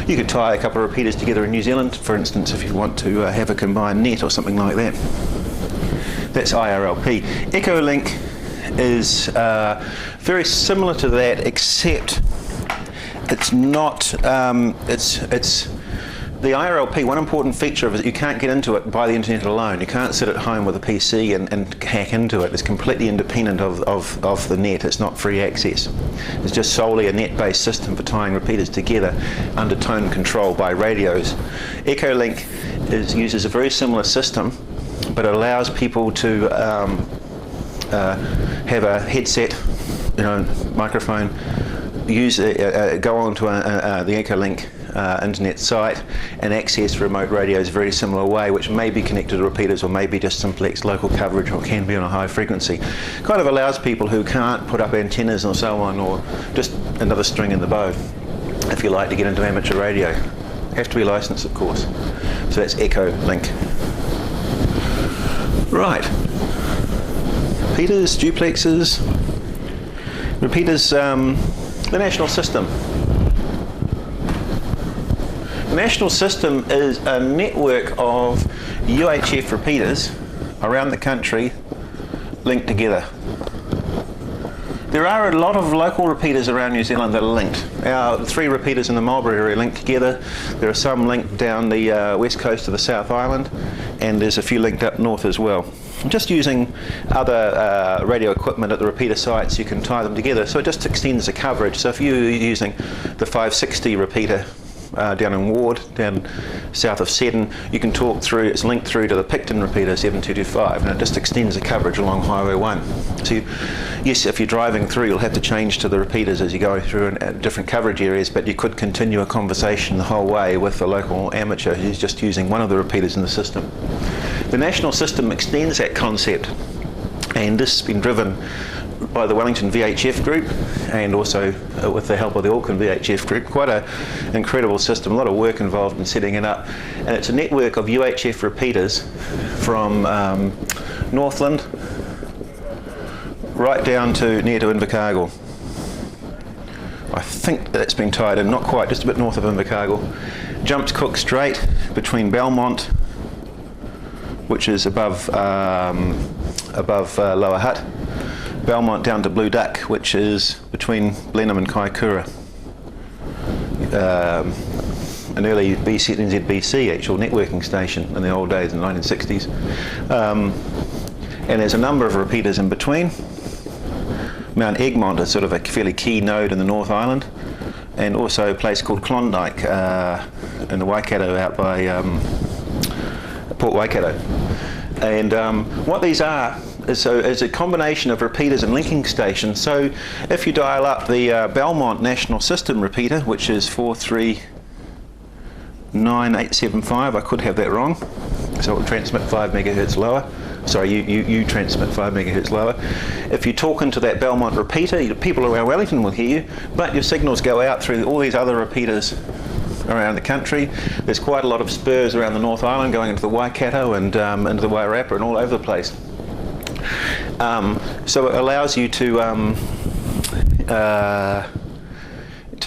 You could tie a couple of repeaters together in New Zealand, for instance, if you want to have a combined net or something like that. That's IRLP. Echolink is very similar to that, except It's not. It's the IRLP. One important feature of it, you can't get into it by the internet alone. You can't sit at home with a PC and hack into it. It's completely independent of the net. It's not free access. It's just solely a net-based system for tying repeaters together under tone control by radios. Echolink uses a very similar system, but it allows people to have a headset, microphone, go onto the Echolink internet site and access remote radios a very similar way, which may be connected to repeaters or maybe just simplex local coverage or can be on a high frequency. Kind of allows people who can't put up antennas or so on, or just another string in the bow, if you like, to get into amateur radio. Have to be licensed, of course. So that's Echolink. Right. Repeaters, duplexes, repeaters, the national system. The national system is a network of UHF repeaters around the country linked together. There are a lot of local repeaters around New Zealand that are linked. Our 3 repeaters in the Marlborough area are linked together. There are some linked down the west coast of the South Island, and there's a few linked up north as well. Just using other radio equipment at the repeater sites, you can tie them together, so it just extends the coverage. So if you're using the 560 repeater down in Ward, down south of Seddon, you can talk through, it's linked through to the Picton repeater 7225, and it just extends the coverage along Highway 1. So yes, if you're driving through, you'll have to change to the repeaters as you go through in different coverage areas, but you could continue a conversation the whole way with the local amateur who's just using one of the repeaters in the system. The national system extends that concept, and this has been driven by the Wellington VHF group and also with the help of the Auckland VHF group. Quite an incredible system, a lot of work involved in setting it up, and it's a network of UHF repeaters from Northland right down to near to Invercargill. I think that's been tied in, not quite, just a bit north of Invercargill. Jumps Cook Strait between Belmont, which is above Lower Hutt, Belmont down to Blue Duck, which is between Blenheim and Kaikoura. An early NZBC actual networking station in the old days in the 1960s. And there's a number of repeaters in between. Mount Egmont is sort of a fairly key node in the North Island, and also a place called Klondike in the Waikato out by Port Waikato. And what these are is a combination of repeaters and linking stations. So if you dial up the Belmont National System repeater, which is 439.875, I could have that wrong, so it will transmit 5 megahertz lower. Sorry, you transmit 5 megahertz lower. If you talk into that Belmont repeater, people around Wellington will hear you, but your signals go out through all these other repeaters around the country. There's quite a lot of spurs around the North Island going into the Waikato and into the Wairarapa and all over the place. So it allows you to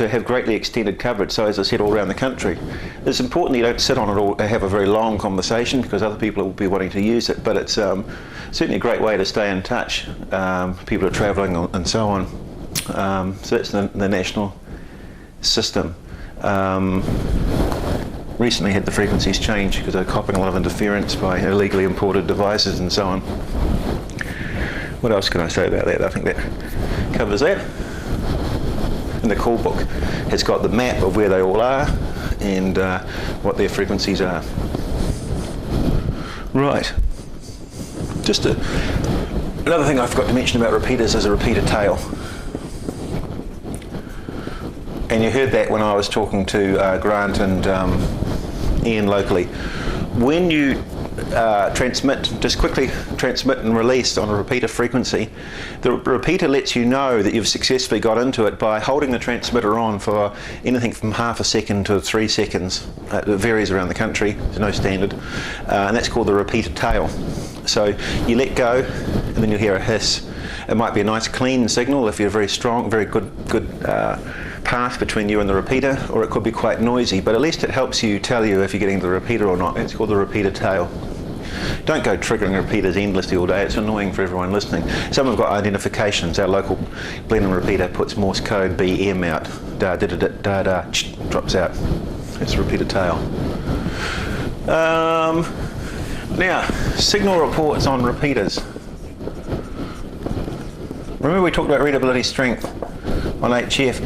have greatly extended coverage, so as I said, all around the country. It's important that you don't sit on it or have a very long conversation, because other people will be wanting to use it, but it's certainly a great way to stay in touch. People are travelling and so on. So that's the national system. Recently had the frequencies changed because they're copying a lot of interference by illegally imported devices and so on. What else can I say about that? I think that covers that. And the call book has got the map of where they all are and what their frequencies are. Right. Just another thing I forgot to mention about repeaters is a repeater tail. And you heard that when I was talking to Grant and Ian locally. When you just quickly transmit and release on a repeater frequency, the repeater lets you know that you've successfully got into it by holding the transmitter on for anything from half a second to 3 seconds. It varies around the country, there's no standard, and that's called the repeater tail. So you let go and then you'll hear a hiss. It might be a nice clean signal if you're very strong, very good path between you and the repeater, or it could be quite noisy, but at least it helps you tell you if you're getting the repeater or not. It's called the repeater tail. Don't go triggering repeaters endlessly all day, it's annoying for everyone listening. Some have got identifications. Our local Blenheim repeater puts Morse code BM out, da da da da da da, drops out. It's a repeater tail. Now, signal reports on repeaters. Remember we talked about readability strength on HF.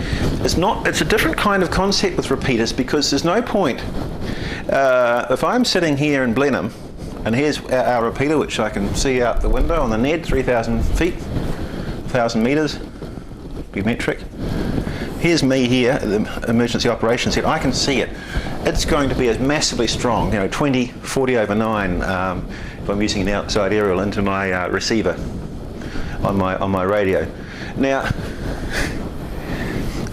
It's a different kind of concept with repeaters because there's no point. If I'm sitting here in Blenheim, and here's our repeater, which I can see out the window on the NED, 3,000 feet, 1,000 metres, metric. Here's me here at the emergency operations center. I can see it. It's going to be as massively strong, 20, 40 over 9, if I'm using an outside aerial into my receiver on my radio. Now,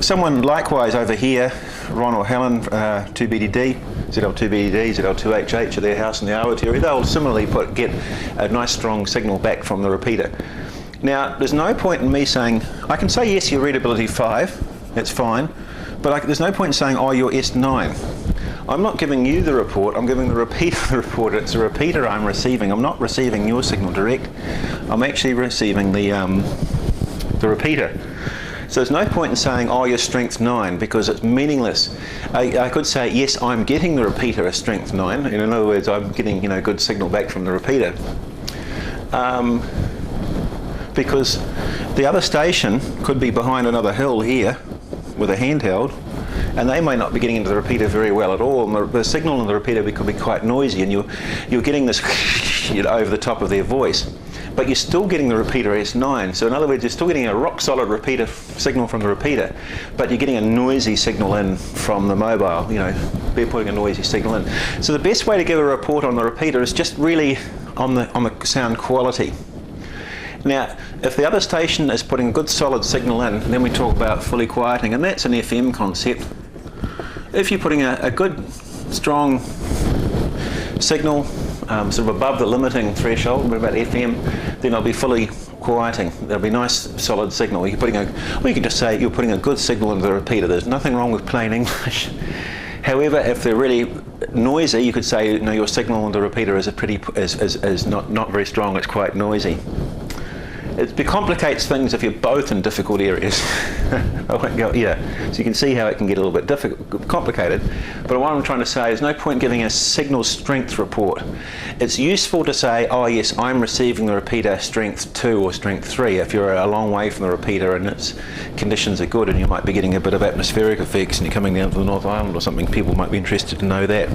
someone likewise over here, Ron or Helen, 2BDD, ZL2BDD, ZL2HH at their house in the Arwood area, they'll similarly get a nice strong signal back from the repeater. Now, there's no point in me saying, I can say yes, your readability 5, that's fine, but there's no point in saying, oh, you're S9. I'm not giving you the report, I'm giving the repeater the report. It's a repeater I'm receiving. I'm not receiving your signal direct. I'm actually receiving the repeater. So there's no point in saying, oh, you're strength 9, because it's meaningless. I could say, yes, I'm getting the repeater a strength 9. In other words, I'm getting good signal back from the repeater. Because the other station could be behind another hill here with a handheld, and they may not be getting into the repeater very well at all. And the signal in the repeater could be quite noisy, and you're getting this over the top of their voice. But you're still getting the repeater S9. So in other words, you're still getting a rock solid repeater signal from the repeater, but you're getting a noisy signal in from the mobile. They're putting a noisy signal in. So the best way to give a report on the repeater is just really on the sound quality. Now, if the other station is putting a good solid signal in, then we talk about fully quieting, and that's an FM concept. If you're putting a good, strong signal, sort of above the limiting threshold, we're about FM, then I'll be fully quieting. There'll be a nice solid signal. You can just say you're putting a good signal into the repeater. There's nothing wrong with plain English. However, if they're really noisy, you could say, your signal into the repeater is not very strong. It's quite noisy. It complicates things if you're both in difficult areas. So you can see how it can get a little bit complicated. But what I'm trying to say is no point giving a signal strength report. It's useful to say, oh yes, I'm receiving the repeater strength 2 or strength 3 if you're a long way from the repeater and its conditions are good, and you might be getting a bit of atmospheric effects and you're coming down to the North Island or something. People might be interested to know that.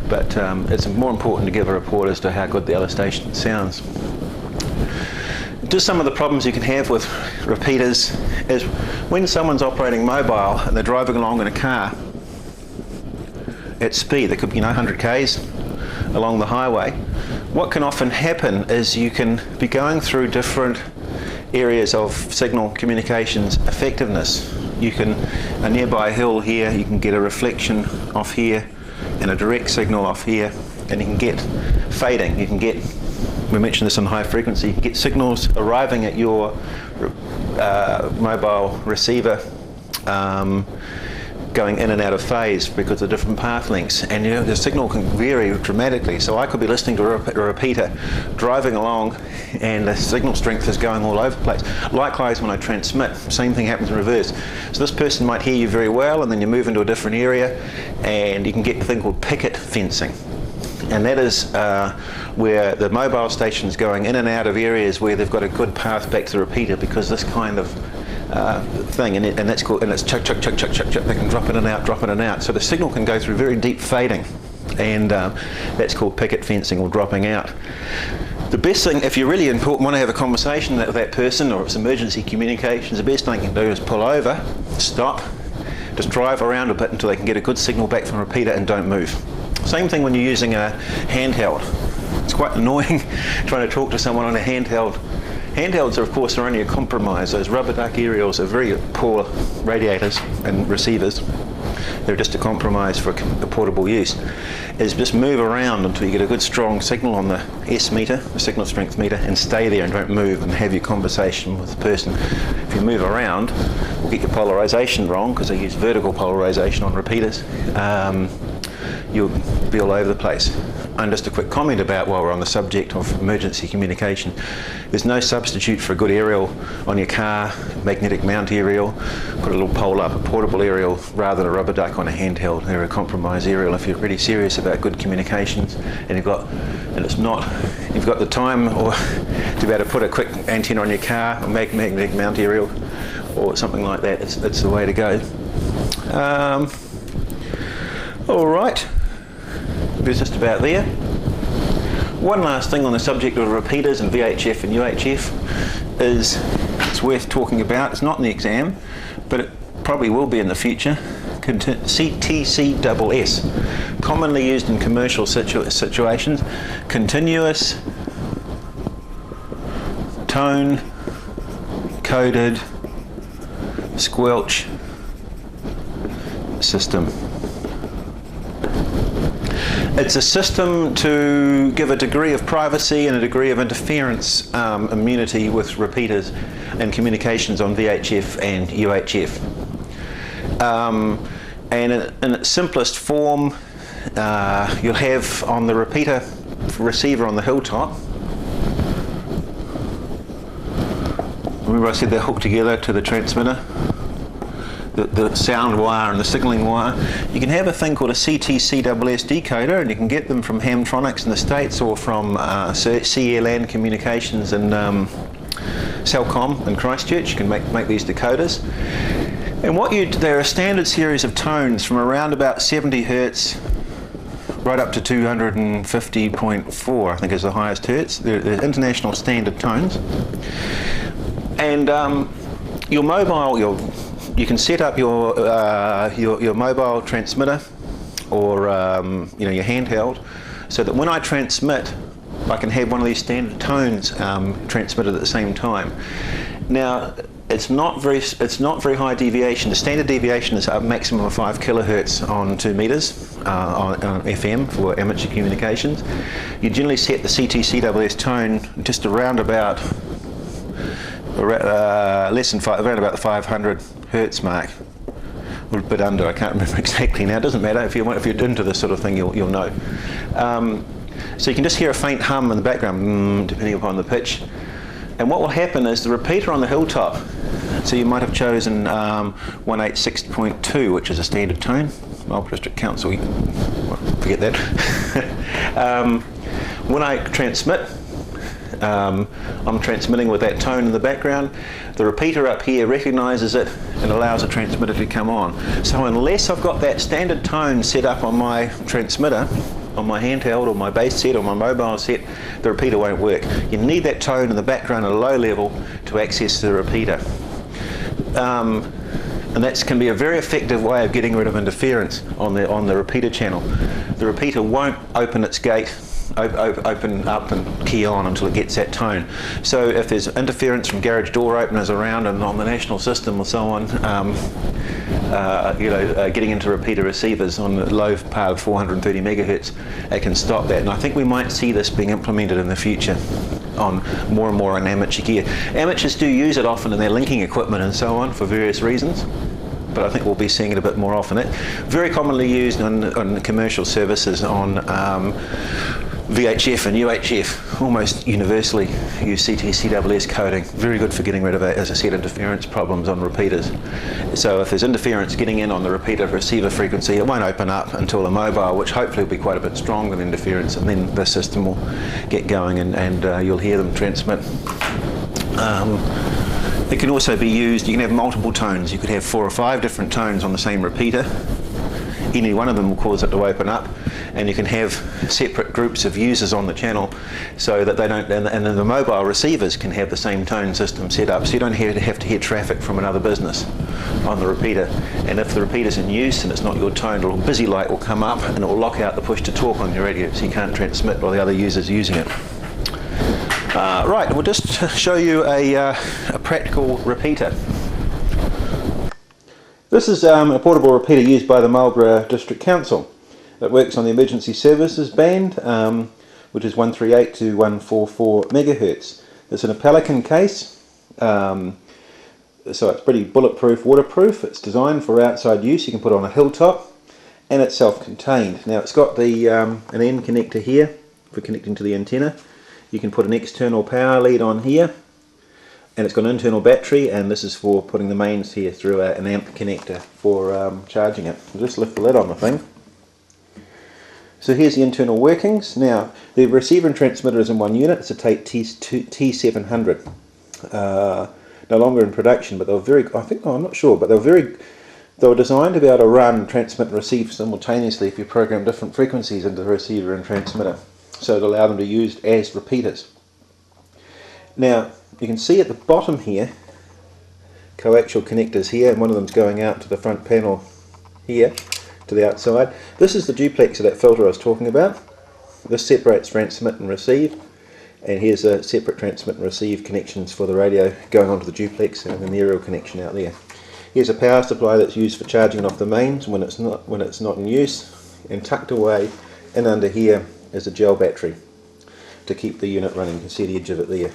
But it's more important to give a report as to how good the other station sounds. Just some of the problems you can have with repeaters is when someone's operating mobile and they're driving along in a car at speed, there could be 100 k's along the highway. What can often happen is you can be going through different areas of signal communications effectiveness. A nearby hill here, you can get a reflection off here and a direct signal off here, and you can get fading. We mentioned this on high frequency. You can get signals arriving at your mobile receiver going in and out of phase because of different path lengths, and the signal can vary dramatically. So I could be listening to a repeater driving along and the signal strength is going all over the place. Likewise, when I transmit, same thing happens in reverse. So this person might hear you very well, and then you move into a different area and you can get a thing called picket fencing. And that is where the mobile station is going in and out of areas where they've got a good path back to the repeater, because this kind of thing, and it's chuck, chuck, chuck, chuck, chuck, chuck. They can drop in and out, drop in and out. So the signal can go through very deep fading, and that's called picket fencing or dropping out. The best thing, if you really want to have a conversation with that person, or it's emergency communications, the best thing you can do is pull over, stop, just drive around a bit until they can get a good signal back from the repeater, and don't move. Same thing when you're using a handheld. It's quite annoying trying to talk to someone on a handheld. Handhelds, of course, are only a compromise. Those rubber duck aerials are very poor radiators and receivers. They're just a compromise for a portable use. Is just move around until you get a good strong signal on the S meter, the signal strength meter, and stay there and don't move, and have your conversation with the person. If you move around, we'll get your polarization wrong, because they use vertical polarization on repeaters. you'll be all over the place. And just a quick comment about, while we're on the subject of emergency communication, there's no substitute for a good aerial on your car, magnetic mount aerial. Put a little pole up, a portable aerial rather than a rubber duck on a handheld. They're a compromise aerial if you're really serious about good communications, and you've got the time or to be able to put a quick antenna on your car, a magnetic mount aerial, or something like that. It's the way to go. All right. It's just about there. One last thing on the subject of repeaters and VHF and UHF is it's worth talking about. It's not in the exam, but it probably will be in the future. CTCSS, commonly used in commercial situations. Continuous tone coded squelch system. It's a system to give a degree of privacy and a degree of interference immunity with repeaters and communications on VHF and UHF. And in its simplest form, you'll have on the repeater receiver on the hilltop. Remember I said they're hooked together to the transmitter? The sound wire and the signalling wire. You can have a thing called a CTCSS decoder, and you can get them from Hamtronics in the States or from CLN Communications and Cellcom in Christchurch. You can make these decoders. And they're a standard series of tones from around about 70 Hertz right up to 250.4, I think is the highest Hertz. They're international standard tones. And your mobile, you can set up your mobile transmitter or your handheld, so that when I transmit, I can have one of these standard tones transmitted at the same time. Now, it's not very high deviation. The standard deviation is a maximum of 5 kilohertz on 2 meters on FM for amateur communications. You generally set the CTCSS tone just around about around about the 500 hertz mark, a little bit under. I can't remember exactly now. It doesn't matter. If you're into this sort of thing, you'll know. So you can just hear a faint hum in the background, depending upon the pitch. And what will happen is the repeater on the hilltop. So you might have chosen 186.2, which is a standard tone. Marlborough District Council. Forget that. When I transmit, I'm transmitting with that tone in the background. The repeater up here recognises it and allows the transmitter to come on. So unless I've got that standard tone set up on my transmitter, on my handheld or my base set or my mobile set, the repeater won't work. You need that tone in the background at a low level to access the repeater. And that can be a very effective way of getting rid of interference on the repeater channel. The repeater won't open its gate, open up and key on until it gets that tone. So if there's interference from garage door openers around and on the national system or so on, getting into repeater receivers on the low part of 430 megahertz, it can stop that. And I think we might see this being implemented in the future on more and more on amateur gear. Amateurs do use it often in their linking equipment and so on for various reasons, but I think we'll be seeing it a bit more often. Very commonly used on commercial services on VHF and UHF, almost universally use CTCSS coding. Very good for getting rid of, as I said, interference problems on repeaters. So if there's interference getting in on the repeater receiver frequency, it won't open up until the mobile, which hopefully will be quite a bit stronger than interference, and then the system will get going and you'll hear them transmit. It can also be used, you can have multiple tones. You could have 4 or 5 different tones on the same repeater. Any one of them will cause it to open up, and you can have separate groups of users on the channel so that they don't, and then the mobile receivers can have the same tone system set up, so you don't have to hear traffic from another business on the repeater. And if the repeater's in use and it's not your tone, a little busy light will come up and it will lock out the push to talk on your radio, so you can't transmit while the other user's using it. Right, we'll just show you a practical repeater. This is a portable repeater used by the Marlborough District Council. It works on the emergency services band, which is 138 to 144 megahertz. It's in a Pelican case, so it's pretty bulletproof, waterproof. It's designed for outside use. You can put it on a hilltop, and it's self-contained. Now it's got the an end connector here for connecting to the antenna. You can put an external power lead on here, and it's got an internal battery, and this is for putting the mains here through an amp connector for charging it. I'll just lift the lid on the thing. So here's the internal workings. Now the receiver and transmitter is in one unit. It's a Tate T700. No longer in production, but they were very, I'm not sure, but they were designed to be able to run, transmit and receive simultaneously if you program different frequencies into the receiver and transmitter. So it allowed them to be used as repeaters. Now you can see at the bottom here, coaxial connectors here, and one of them's going out to the front panel here, to the outside. This is the duplexer, that filter I was talking about. This separates transmit and receive, and here's a separate transmit and receive connections for the radio going onto the duplexer, and an aerial connection out there. Here's a power supply that's used for charging off the mains when it's not in use, and tucked away in under here is a gel battery to keep the unit running. You can see the edge of it there.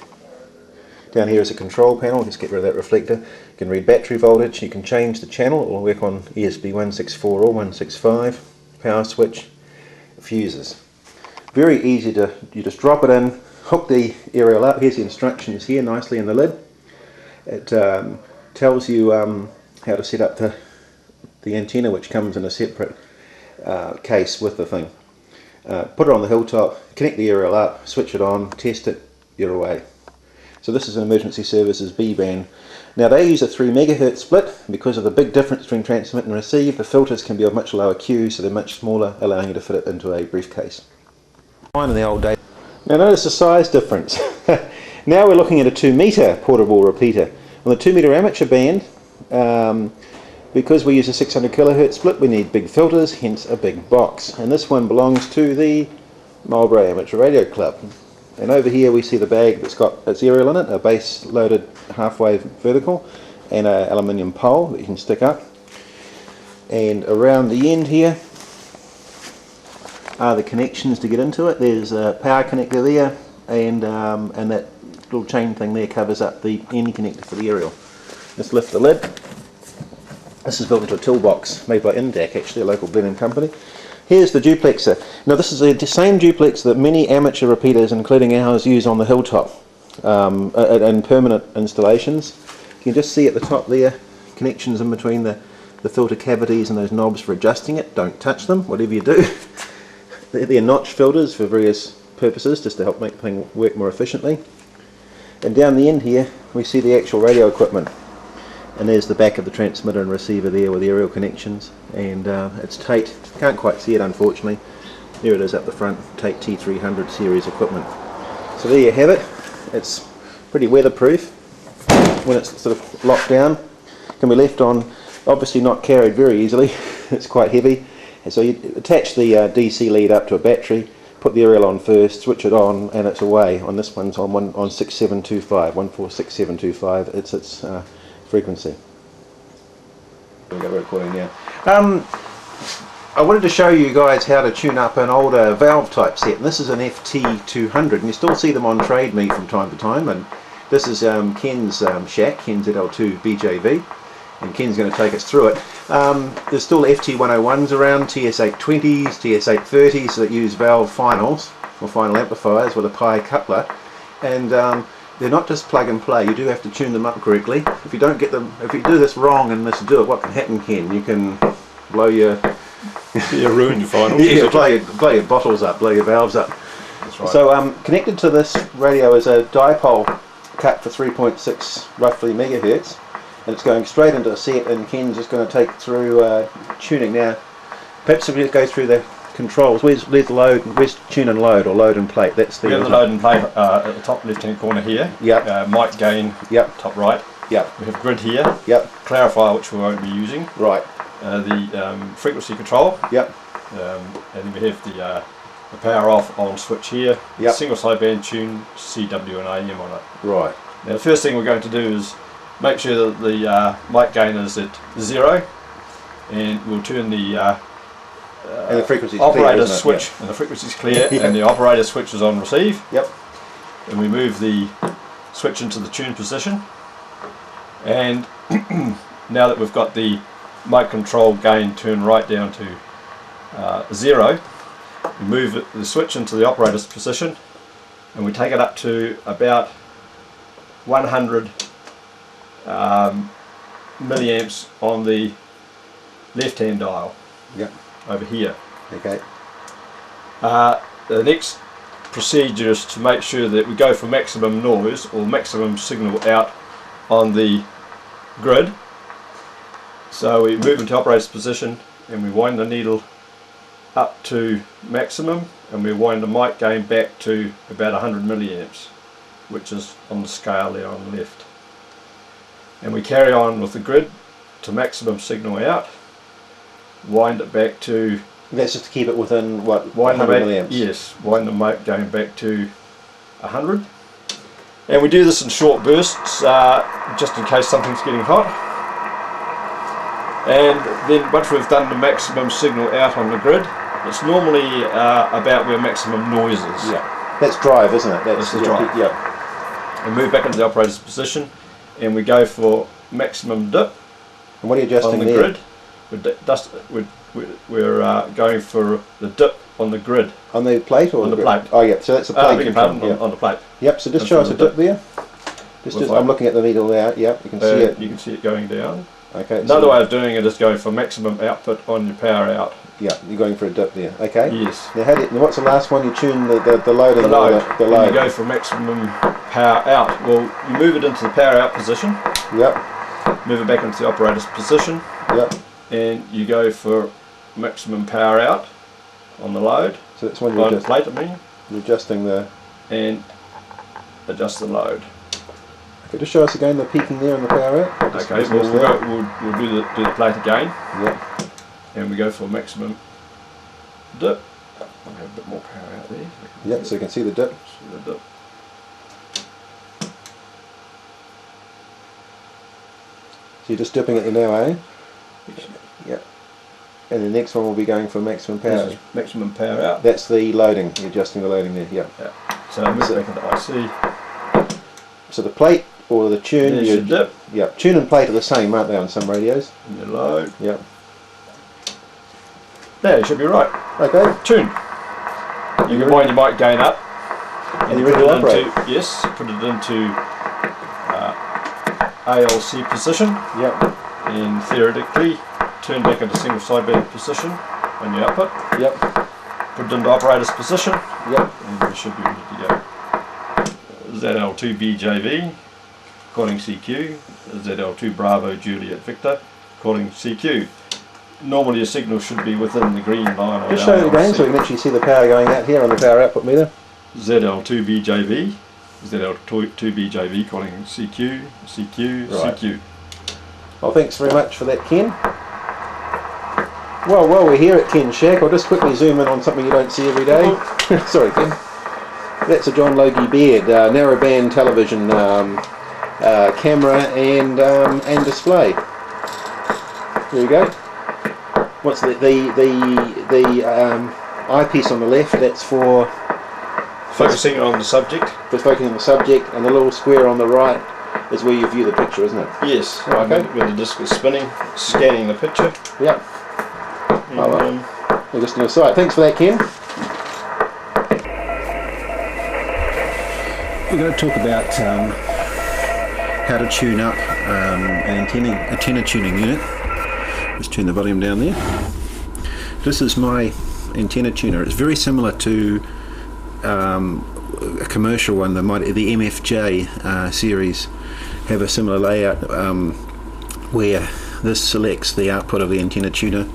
Down here is a control panel. Just get rid of that reflector. You can read battery voltage. You can change the channel. It will work on ESP 164 or 165. Power switch, fuses. Very easy to, you just drop it in, hook the aerial up. Here's the instructions here nicely in the lid. It tells you how to set up the antenna, which comes in a separate case with the thing. Put it on the hilltop, connect the aerial up, switch it on, test it, you're away. So this is an emergency services B band. Now they use a 3 MHz split. Because of the big difference between transmit and receive, the filters can be of much lower Q, so they're much smaller, allowing you to fit it into a briefcase. In the old days. Now notice the size difference. Now we're looking at a 2 meter portable repeater. On the 2 meter amateur band, because we use a 600 kHz split, we need big filters, hence a big box. And this one belongs to the Marlborough Amateur Radio Club. And over here we see the bag that's got its aerial in it, a base loaded half-wave vertical, and an aluminium pole that you can stick up. And around the end here are the connections to get into it. There's a power connector there, and that little chain thing there covers up the end connector for the aerial. Just lift the lid. This is built into a toolbox made by Indac, actually a local blending company. Here's the duplexer. Now this is the same duplexer that many amateur repeaters, including ours, use on the hilltop in permanent installations. You can just see at the top there, connections in between the filter cavities and those knobs for adjusting it. Don't touch them, whatever you do. They're notch filters for various purposes, just to help make the thing work more efficiently. And down the end here, we see the actual radio equipment. And there's the back of the transmitter and receiver there with the aerial connections, and it's Tate, can't quite see it unfortunately, there it is up the front, Tate T300 series equipment. So there you have it. It's pretty weatherproof when it's sort of locked down, can be left on, obviously not carried very easily, it's quite heavy, and so you attach the DC lead up to a battery, put the aerial on first, switch it on, and it's away. On this one's on 6725, 146725, it's its frequency. We've got a recording now. I wanted to show you guys how to tune up an older valve type set, and this is an FT200, and you still see them on Trade Me from time to time, and this is Ken's shack, Ken's ZL2 BJV, and Ken's going to take us through it. There's still FT101s around, TS820s, TS830s that use valve finals, or final amplifiers with a pi coupler, and they're not just plug and play. You do have to tune them up correctly. If you don't get them, if you do this wrong and misdo it, what can happen, Ken? You can blow your... you ruin your finals. Yeah, blow your bottles up, blow your valves up. That's right. So connected to this radio is a dipole cut for 3.6 roughly megahertz, and it's going straight into a set, and Ken's just going to take it through tuning. Now, perhaps if we go through the controls, where's the load, where's tune and load, or load and plate? That's the... We have the load and play at the top left hand corner here. Yep. Mic gain, Yep. top right. Yep. We have grid here. Yep. Clarifier, which we won't be using. Right. The frequency control. Yep. And then we have the power off on switch here. Yep. Single sideband tune, CW and AM on it. Right. Now the first thing we're going to do is make sure that the mic gain is at 0, and we'll turn the And the frequency's operator clear, switch, yep. and the frequency's clear, Yep. and the operator switch is on receive. Yep. And we move the switch into the tune position, and now that we've got the mic control gain turned right down to 0, we move the switch into the operator's position, and we take it up to about 100 milliamps on the left hand dial. Yep. Over here. Okay. The next procedure is to make sure that we go for maximum noise or maximum signal out on the grid. So we move into operator's position and we wind the needle up to maximum, and we wind the mic gain back to about 100 milliamps, which is on the scale there on the left. And we carry on with the grid to maximum signal out, wind it back to... That's just to keep it within, what, wind 100 the milliamps? Yes, wind the mic gain back to 100. And we do this in short bursts, just in case something's getting hot. And then once we've done the maximum signal out on the grid, it's normally about where maximum noise is. Yeah. That's drive, isn't it? That's the drive. Yeah. We move back into the operator's position and we go for maximum dip. And what are you adjusting on the there? grid. We're going for the dip on the grid. On the plate or on the grid? plate? Oh yeah, so that's the plate. On the plate. Yep. So just And show us from a the dip there. Just With I'm looking at the needle now. Yep, you can see it. You can see it going down. Okay. Another way of doing it is going for maximum output on your power out. Yeah, you're going for a dip there. Okay. Yes. Now, now what's the last one? You tune the load and The load. the When load. you go for maximum power out, well, you move it into the power out position. Yep. Move it back into the operator's position. Yep. And you go for maximum power out on the load. So that's when you're On the plate, I mean. You're adjusting the... And adjust the load. Okay, just show us again the peaking there on the power out. Okay, we'll do the plate again. Yep. And we go for maximum dip. I'll have a bit more power out there. Yep, so you can see the dip. See the dip. So you're just dipping it there now, eh? Yep. And the next one will be going for maximum power. This is maximum power out. That's the loading. You're adjusting the loading there. Yep. Yeah. So I move back into IC. So the plate or the tune. There's your dip. Yep. Tune and plate are the same, aren't they, on some radios? And your load. Yep. There, you should be right. Okay. Tune. You can wind your mic gain up. And you're ready to operate. Yes, put it into ALC position. Yep. And theoretically, turn back into single sideband position on your output. Yep. Put it into operator's position. Yep. And we should be ready to go. ZL2BJV, calling CQ. ZL2 Bravo Juliet Victor, calling CQ. Normally a signal should be within the green line on Just show it again so we can actually see the power going out here on the power output meter. ZL2BJV, ZL2BJV calling CQ, CQ, Right. CQ. Well, thanks very much for that, Ken. Well, while we're here at Ken's Shack, I'll just quickly zoom in on something you don't see every day. Sorry, Ken. That's a John Logie Beard, narrowband television camera and display. There you go. What's the eyepiece on the left? That's for Focusing on the subject. focusing on the subject, and the little square on the right is where you view the picture, isn't it? Yes, Okay. when the disc is spinning, scanning the picture. Yep. And, Oh, well. We're just an aside. Thanks for that, Ken. We're going to talk about how to tune up an antenna tuning unit. Just turn the volume down there. This is my antenna tuner. It's very similar to a commercial one. The MFJ series have a similar layout where this selects the output of the antenna tuner.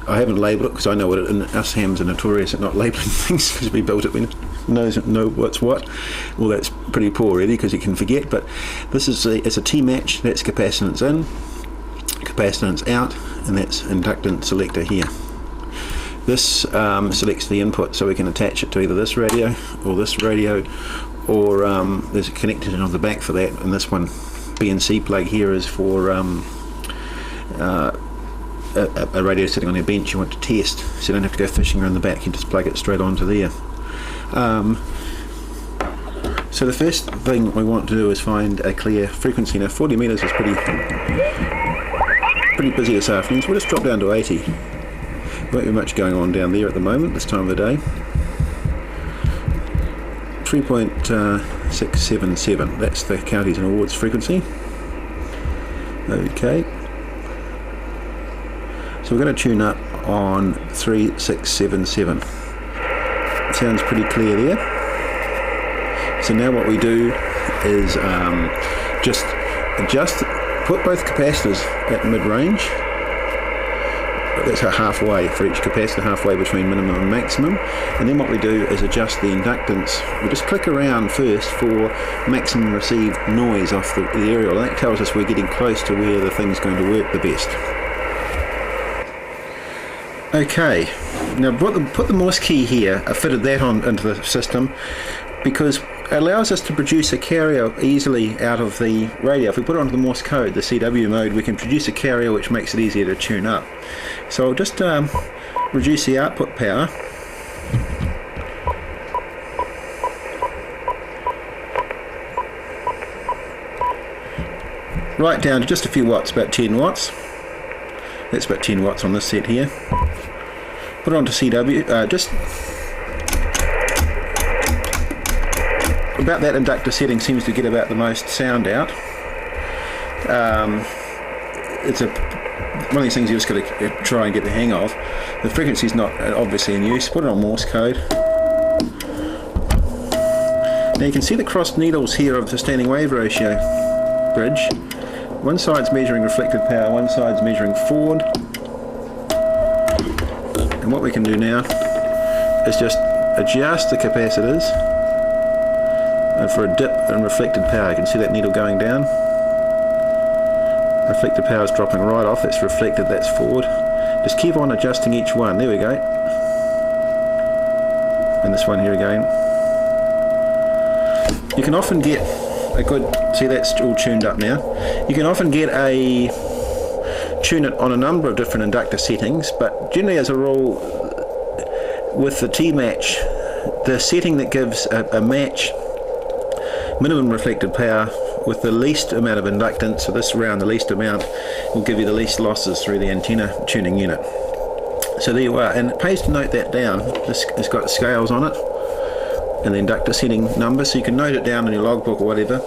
I haven't labelled it because I know what us hams are notorious at not labelling things because we built it. We know what's what. Well, that's pretty poor really because you can forget. But this is it's a T-match. That's capacitance in, capacitance out, and that's inductance selector here. This selects the input, so we can attach it to either this radio, or there's a connector on the back for that. And this one, BNC plug here, is for a radio sitting on your bench you want to test, so you don't have to go fishing around the back. You just plug it straight onto there. So the first thing we want to do is find a clear frequency. Now 40 meters is pretty busy this afternoon, so we'll just drop down to 80. Won't be much going on down there at the moment, this time of the day. 3.677, that's the counties and awards frequency. Okay. So we're going to tune up on 3677. Sounds pretty clear there. So now what we do is just adjust, put both capacitors at mid-range. That's a halfway for each capacitor, halfway between minimum and maximum. And then what we do is adjust the inductance. We just click around first for maximum received noise off the aerial. That tells us we're getting close to where the thing's going to work the best. Okay, now put the Morse key here. I fitted that into the system because it allows us to produce a carrier easily out of the radio. If we put it onto the Morse code, the CW mode, we can produce a carrier which makes it easier to tune up. So I'll just reduce the output power. Right down to just a few watts, about 10 watts. That's about 10 watts on this set here. Put it onto CW, just about that inductor setting seems to get about the most sound out. It's one of these things you just got to try and get the hang of. The frequency is not obviously in use. Put it on Morse code. Now you can see the crossed needles here of the standing wave ratio bridge. One side's measuring reflected power, one side's measuring forward. And what we can do now is just adjust the capacitors, and for a dip in reflected power, you can see that needle going down. Reflected power is dropping right off, that's reflected, that's forward. Just keep on adjusting each one, there we go. And this one here again. You can often get a good, see that's all tuned up now. You can often get tune it on a number of different inductor settings, but generally as a rule with the T-match, the setting that gives a match minimum reflected power with the least amount of inductance, so this round the least amount, will give you the least losses through the antenna tuning unit. So there you are, and it pays to note that down. It's got scales on it and the inductor setting number, so you can note it down in your logbook or whatever.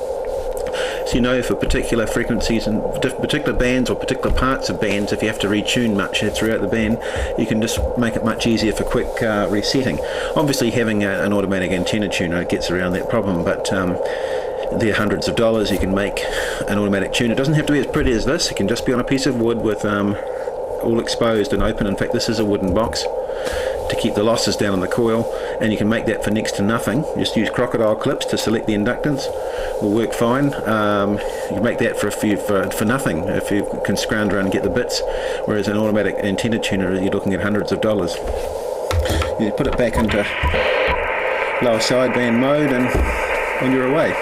So you know for particular frequencies and particular bands or particular parts of bands, if you have to retune much throughout the band, you can just make it much easier for quick resetting. Obviously having an automatic antenna tuner gets around that problem, but they're hundreds of dollars. You can make an automatic tuner. It doesn't have to be as pretty as this. It can just be on a piece of wood with all exposed and open. In fact, this is a wooden box to keep the losses down on the coil, and you can make that for next to nothing. Just use crocodile clips to select the inductance. Will work fine. You can make that for nothing if you can scrounge around and get the bits, whereas an automatic antenna tuner you're looking at hundreds of dollars. You put it back into lower sideband mode and you're away.